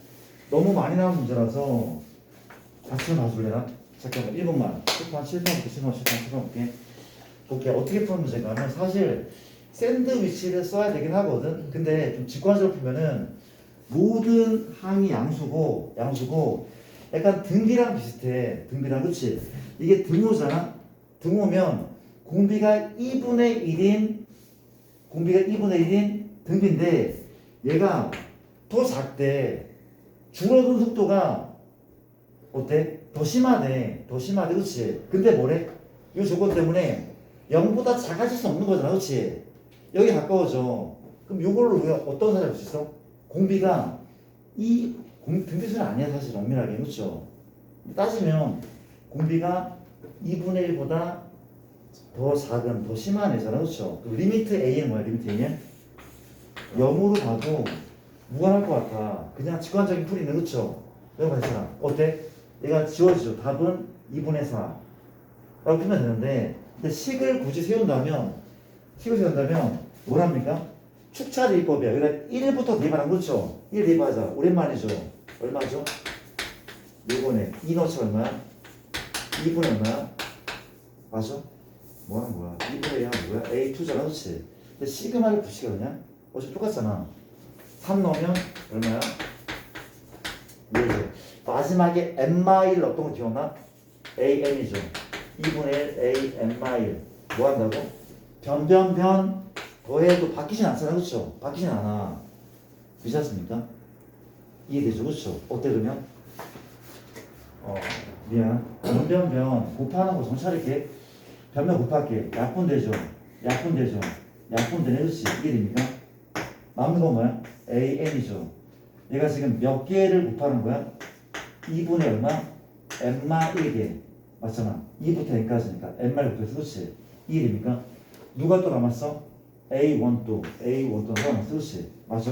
너무 많이 나온 문제라서 같이 봐줄래나? 잠깐만 1분만 칠판 볼게. 볼게. 어떻게 푸는 문제가 하면 사실 샌드위치를 써야 되긴 하거든. 근데 좀 직관적으로 풀면은 모든 항이 양수고 약간 등비랑 비슷해. 등비랑. 그치? 이게 등호잖아. 등호면 공비가 2분의 1인 등비인데 얘가 더 작대. 줄어든 속도가 어때? 더 심하대. 그치? 근데 뭐래? 이 조건 때문에 0보다 작아질 수 없는 거잖아. 그치? 여기 가까워져. 그럼 이걸로 우리가 어떤 사람이 볼 수 있어? 공비가 등비수는 아니야 사실 엄밀하게. 그렇죠? 따지면 공비가 2분의 1보다 더 작은 더 심한 애잖아. 그렇죠? 리미트 a는 뭐야? 리미트 a는 0으로 봐도 무관할 것 같아. 그냥 직관적인 풀이는. 그렇죠? 여기 봐있잖아. 어때? 얘가 지워지죠. 답은 2분의 4 라고 풀면 되는데 근데 식을 굳이 세운다면 뭐랍니까? 축차 대입법이야. 그러니까 1부터 대입하는. 그렇죠? 1 대입하자. 오랜만이죠. 얼마죠? 요거네. 2 넣지 얼마야? 2분의 얼마야? 맞아? 뭐야 뭐야 2분의 2야 뭐야? A2잖아 그렇지? 근데 시그마를 붙이게 그냥 어차피 똑같잖아 3 넣으면 얼마야? 이제 마지막에 n-를 어떤 거 기억나? an이죠 2분의 1 an-. 뭐 한다고? 변변변 더해도 바뀌진 않잖아 그렇죠? 바뀌진 않아 그렇지 않습니까? 이해되죠 그렇죠? 어때 그러면? 미안 변변변 곱하는 거 정찰할게 변변 곱할게 약분되죠 약분되죠 약분되네 그렇지? 이게 됩니까? 남는 건 뭐야? an이죠 얘가 지금 몇 개를 곱하는 거야? 2분의 얼마? n마 1개 맞잖아 2부터 n까지니까 n마를 곱해서 그렇지? 이게 됩니까? 누가 또 남았어? A1 또 남았어 그렇지? 맞죠?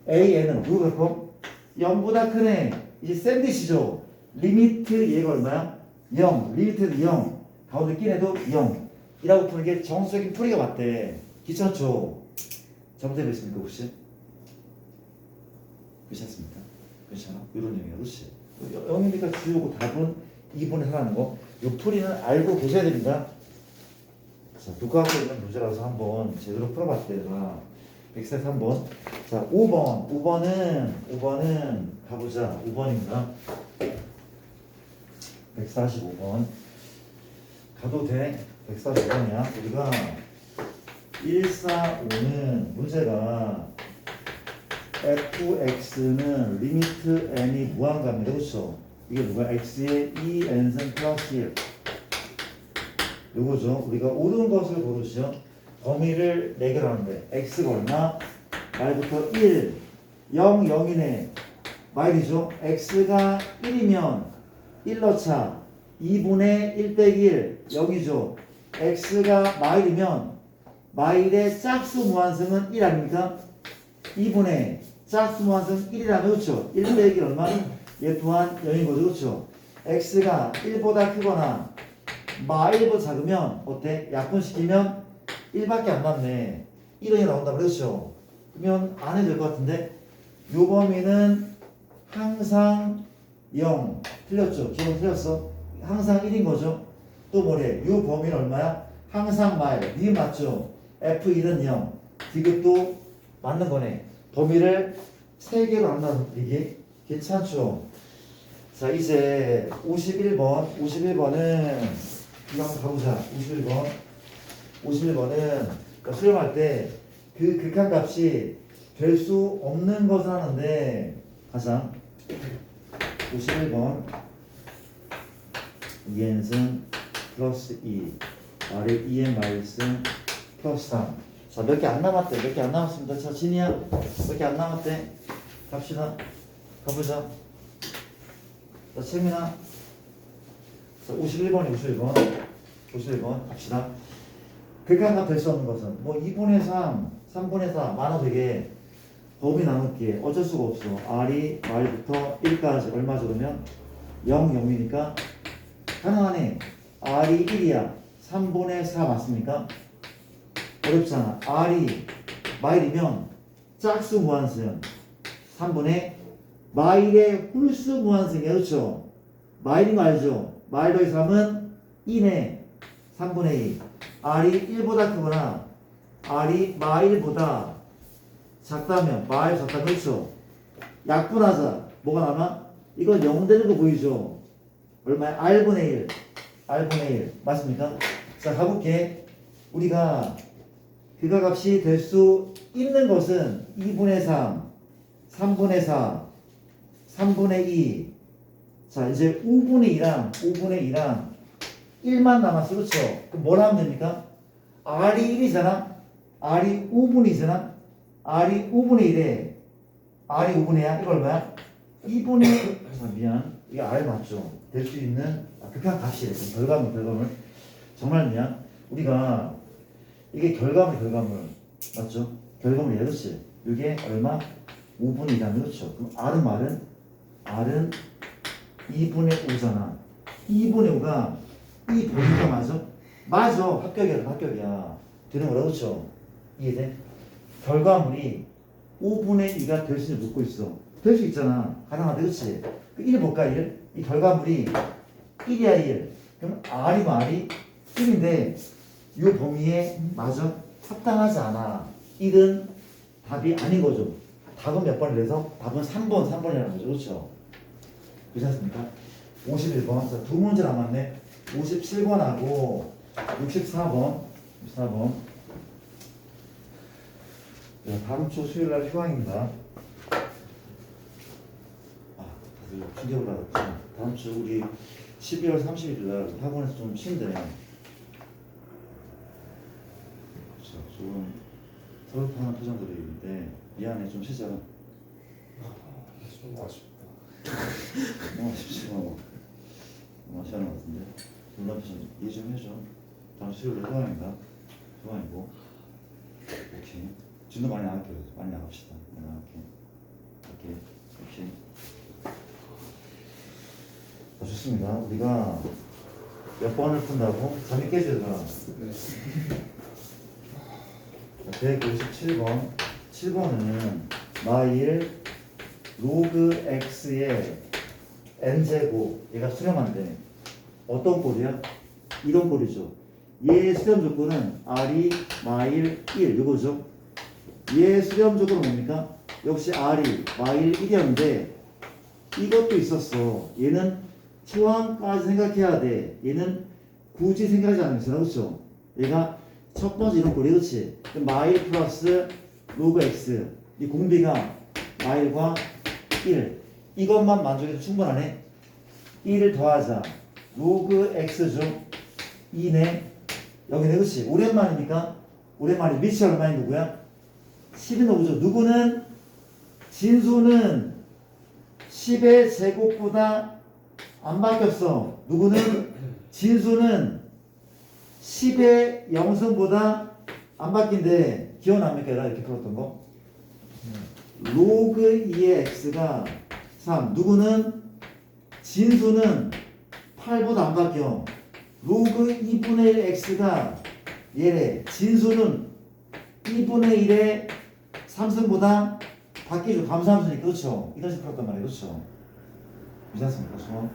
AN은 누가 그렇고 0보다 크네 이제 샌드위치죠 리미트 얘가 얼마야? 0 리미트는 0 가운데 낀 애도 0 이라고 푸는 게 정수적인 풀이가 맞대 귀찮죠? 잘못되겠습니까 혹시? 그렇지 않습니까? 그렇잖아 이런 의미야 그렇지? 0이니까 주요고 답은 2분의 4라는 거 이 풀이는 알고 계셔야 됩니다 자 독학하고 있는 문제라서 한번 제대로 풀어봤대 내가 143번 자 5번은 가보자 5번입니다 145번 가도 돼 145번이야 우리가 145는 문제가 fx는 리미트 n이 무한갑니다 그렇죠 이게 누가 x의 2n승 플러스 1 요거죠 우리가 옳은 것을 고르시죠 범위를 4개로 하는데 x가 얼마? 말부터 1 0 0이네 마일이죠 x가 1이면 1 넣자 2분의 1 빼기 1 0이죠 x가 마일이면 마일의 짝수 무한승은 1 아닙니까? 2분의 짝수 무한승 1이라면 그렇죠 1 빼기 1 얼마? 얘 또한 0인 거죠 그렇죠 x가 1보다 크거나 마일보다 작으면 어때? 약분시키면 1밖에 안 남네 1원이 나온다 그랬죠 그러면 안 해도 될 것 같은데 요 범위는 항상 0 틀렸죠? 기억 틀렸어? 항상 1인 거죠 또 뭐래? 요 범위는 얼마야? 항상 마일 니 맞죠? f1은 0 디귿도 맞는 거네 범위를 3개로 한다는 얘기 괜찮죠? 자 이제 51번은 이거 한번 가보자 51번은 그러니까 수렴할 때 그 극한값이 될 수 없는 것을 하는데 가자 51번 2n승 플러스 2 아래 2n 마이너스 플러스 3 자 몇 개 안 남았대 몇 개 안 남았습니다 자 진이야 몇 개 안 남았대 갑시다 가보자 자 채민아 자 51번 갑시다 극한값 될 수 없는 것은 뭐 2분의 3 3분의 4 많아 되게 범위 나눌게 어쩔 수가 없어 r이 말부터 1까지 얼마죠 그러면 0 0이니까 가능하네 r이 1이야 3분의 4 맞습니까? 어렵잖아 r이 마일이면 짝수 무한승 3분의 마일의 홀수 무한승이야 그렇죠? 마일인 거 알죠? 마일 더하기 3은 2네 3분의 2 r이 1보다 크거나 r이 마일보다 작다면 마일 작다면 그렇죠? 약분하자 뭐가 남아? 이건 0 되는 거 보이죠? 얼마야? r분의 1 맞습니까? 자 가볼게 우리가 극한값이 될 수 있는 것은 2분의 3 3분의 4 3분의 2 자 이제 5분의 2랑 1만 남았어 그렇죠? 그럼 뭘 하면 됩니까? r이 1이잖아 r이 5분의 2잖아 r이 5분의 1에 r이 5분의 2야 이거 얼마야? 2분의 미안 이게 r 맞죠? 될 수 있는 극한값이래 결과물 정말 미안 우리가 이게 결과물 맞죠? 결과물이야 그렇지? 이게 얼마? 5분의 2라면 그렇죠? 그럼 r은 2분의 5잖아 2분의 5가 이 범위가 맞아? 맞아 합격이야 되는 거라 그렇죠? 이해돼? 결과물이 5분의 2가 될 수 있는지 묻고 있어 될 수 있잖아 가능하대 그렇지? 그 1 볼까 1? 이 결과물이 1이야 1. 그럼 R이 1인데 이 범위에 맞아? 합당하지 않아. 1은 답이 아닌 거죠. 답은 몇 번이래서? 답은 3번이라는 거죠. 그렇죠? 그렇지 않습니까? 51번. 자, 두 문제 남았네. 57번하고 64번. 네, 다음 주 수요일 날 휴강입니다. 다들 충격 올라갔죠. 다음 주 우리 12월 31일 날 학원에서 좀 쉰대. 그렇죠. 조금 서글퍼하는 표정들인데 미안해 좀 쉬자. 좀 아쉽다. 아쉽지만 너무 아쉬워하는 것 같은데 놀란 표정 이해 좀 해줘. 다음 수요일 날 휴강입니다. 휴강이고 오케이. 진도 많이 나갈게요. 많이 나갑시다. 많이 나갈게. 오케이. 자, 좋습니다. 우리가 몇 번을 푼다고? 잠이 깨지더라. 네. 157번. 7번은 마일 로그 x의 n제곱 얘가 수렴한데 어떤 꼴이야? 이런 꼴이죠. 얘의 수렴 조건은 r이 마일 1 이거죠. 얘의 수렴 조건은 뭡니까? 역시 r이 마일 1이었는데 이것도 있었어. 얘는 초항까지 생각해야 돼. 얘는 굳이 생각하지 않으면 되나? 그렇죠? 얘가 첫 번째 이런 꼴이 그렇지? 그럼 마일 플러스 로그 x 이 공비가 마일과 1 이것만 만족해도 충분하네. 1을 더하자 로그 x죠. 2네. 여기네. 그렇지? 오랜만이니까 오랜만에 밑이 얼마인 누구야? 10이 누구죠? 누구는 진수는 10의 제곱보다 안 바뀌었어. 누구는 진수는 10의 영승보다 안 바뀐대. 기억납니까? 이렇게 풀었던 거. 로그 2의 x가 3. 누구는 진수는 8보다 안 바뀌어. 로그 2분의 1 x가 얘래. 진수는 2분의 1의 3승보다 바뀌죠. 감소함수니까. 그렇죠? 이런 식으로 풀었단 말이에요. 그렇죠? 괜찮습니까? 수업?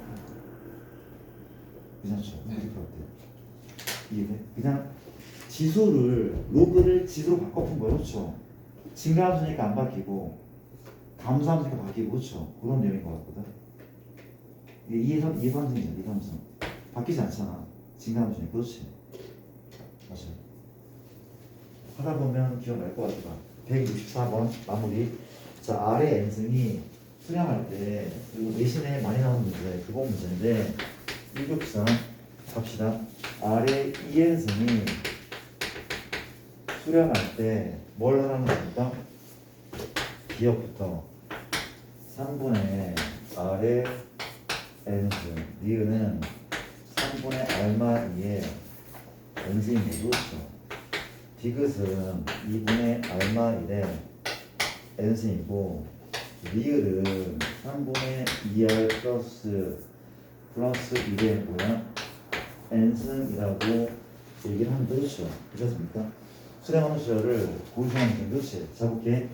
괜찮죠? 이렇게 풀었대요. 이해돼? 그냥 지수를 로그를 지수로 바꿔 푼 거예요. 그렇죠? 증가함수니까 안 바뀌고 감소함수니까 바뀌고. 그렇죠? 그런 내용인 것 같거든. 이게 2삼승이잖아. 2삼승 바뀌지 않잖아. 증가함수니까. 그렇지? 맞아요. 하다 보면 기억날 것 같다. 164번 마무리. 자, 아래 n승이 수량할 때 그리고 내신에 많이 나오는 문제 그거 문제인데 1교사 갑시다. 아래 2n승이 수량할 때 뭘 하라는 겁니까? 기억부터 3분의 아래 n승 니은은 3분의 알마 2의 n승이 되겠죠. 디귿은 2분의 알마 1의 n승이고 리을은 3분의 2r 플러스 1의 뭐야? n승이라고 얘기를 하면 되겠죠. 그렇습니까? 수렴하는 수열을 고유수하는 게 그렇지. 자, 볼게.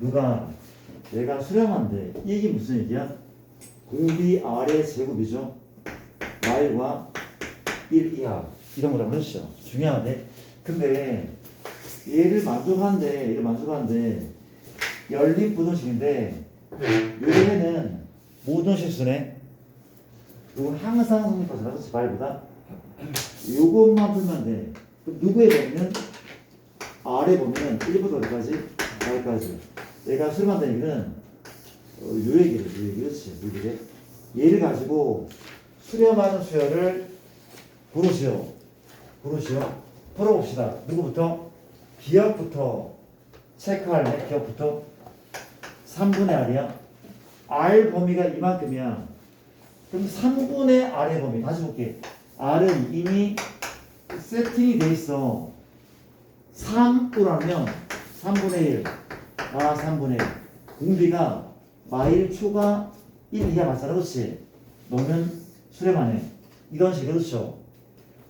누가 얘가 수렴한데 이게 무슨 얘기야? 공비 R의 제곱이죠. 마일과 1 이하 이런 거란 그렇죠. 중요하네. 근데 얘를 만족하는데 열린 부등식인데 요래는 모든 실수네. 요건 항상 성립하잖아. 그렇지? 말보다 요것만 풀면 돼. 그럼 누구의 범위는 R의 범위는 1부터 어디까지? R까지. 얘가 수렴한다는 얘기는 요 얘기를 그렇지. 얘기를 얘를 가지고 수렴하는 수열을 고르시오. 풀어봅시다. 누구부터? 기억부터 체크할래. 기억부터 3분의 R이야. R 범위가 이만큼이야. 그럼 3분의 R의 범위 다시 볼게. R은 이미 세팅이 돼 있어. 3으로 하면 3분의 1. 3분의 1. 공비가 마일 초가 1 이하 맞잖아. 그렇지? 너는 수렴하네. 이런 식으로. 그렇죠?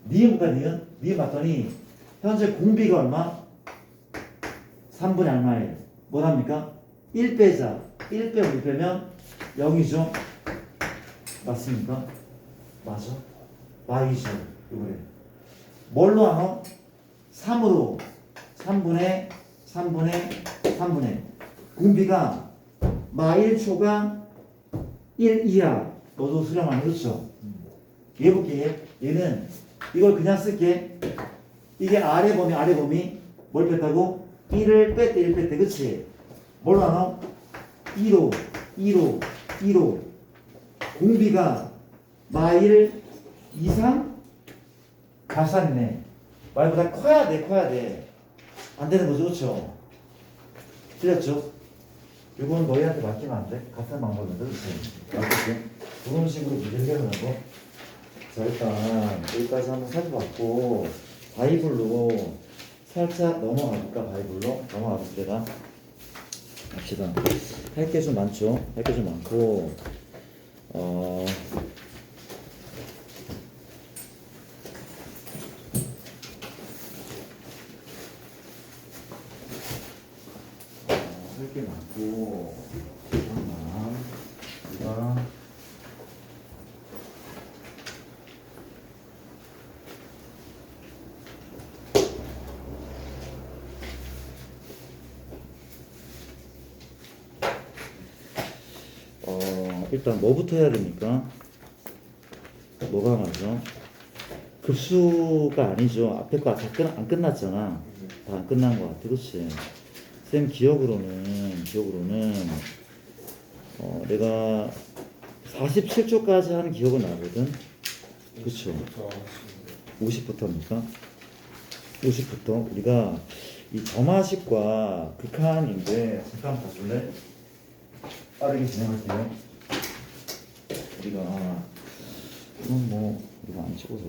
니은 볼까? 니은 봤더니 현재 공비가 얼마? 3분의 얼마 1. 뭐랍니까? 1 빼자. 1 빼고 1 빼면 0이죠? 맞습니까? 맞아. y죠. 이거래. 뭘로 하노? 3으로 3분의 공비가 마1초가 1 이하. 너도 수렴하는 그렇죠? 얘 볼게. 얘는 이걸 그냥 쓸게. 이게 아래 범위 뭘 뺐다고? 1을 뺐대 1 뺐대 그치? 뭘로 하노? 2로 공비가 마1 이상 가산이네. 말보다 커야 돼. 안 되는 거죠, 그렇죠? 틀렸죠? 이건 너희한테 맡기면 안 돼. 같은 방법인데, 그렇지? 맡길게. 그런 식으로 문제 해결하고. 자, 일단 여기까지 한번 살펴봤고 바이블로 살짝 넘어가볼까? 바이블로 넘어가볼 때가 갑시다. 할 게 좀 많죠? 할 게 좀 많고 할 게 많고 잠깐만 우리가 일단 뭐부터 해야 됩니까? 뭐가 맞아? 급수가 아니죠. 앞에 거 다 안 끝났잖아. 다 안 끝난 거 같아. 그렇지? 쌤 기억으로는 내가 47초까지 하는 기억은 나거든. 그쵸? 50부터입니까? 50부터 우리가 이 점화식과 극한인데 잠깐 봐줄래? 빠르게 진행할게요. 우리가 이건 뭐 우리가 안 찍어서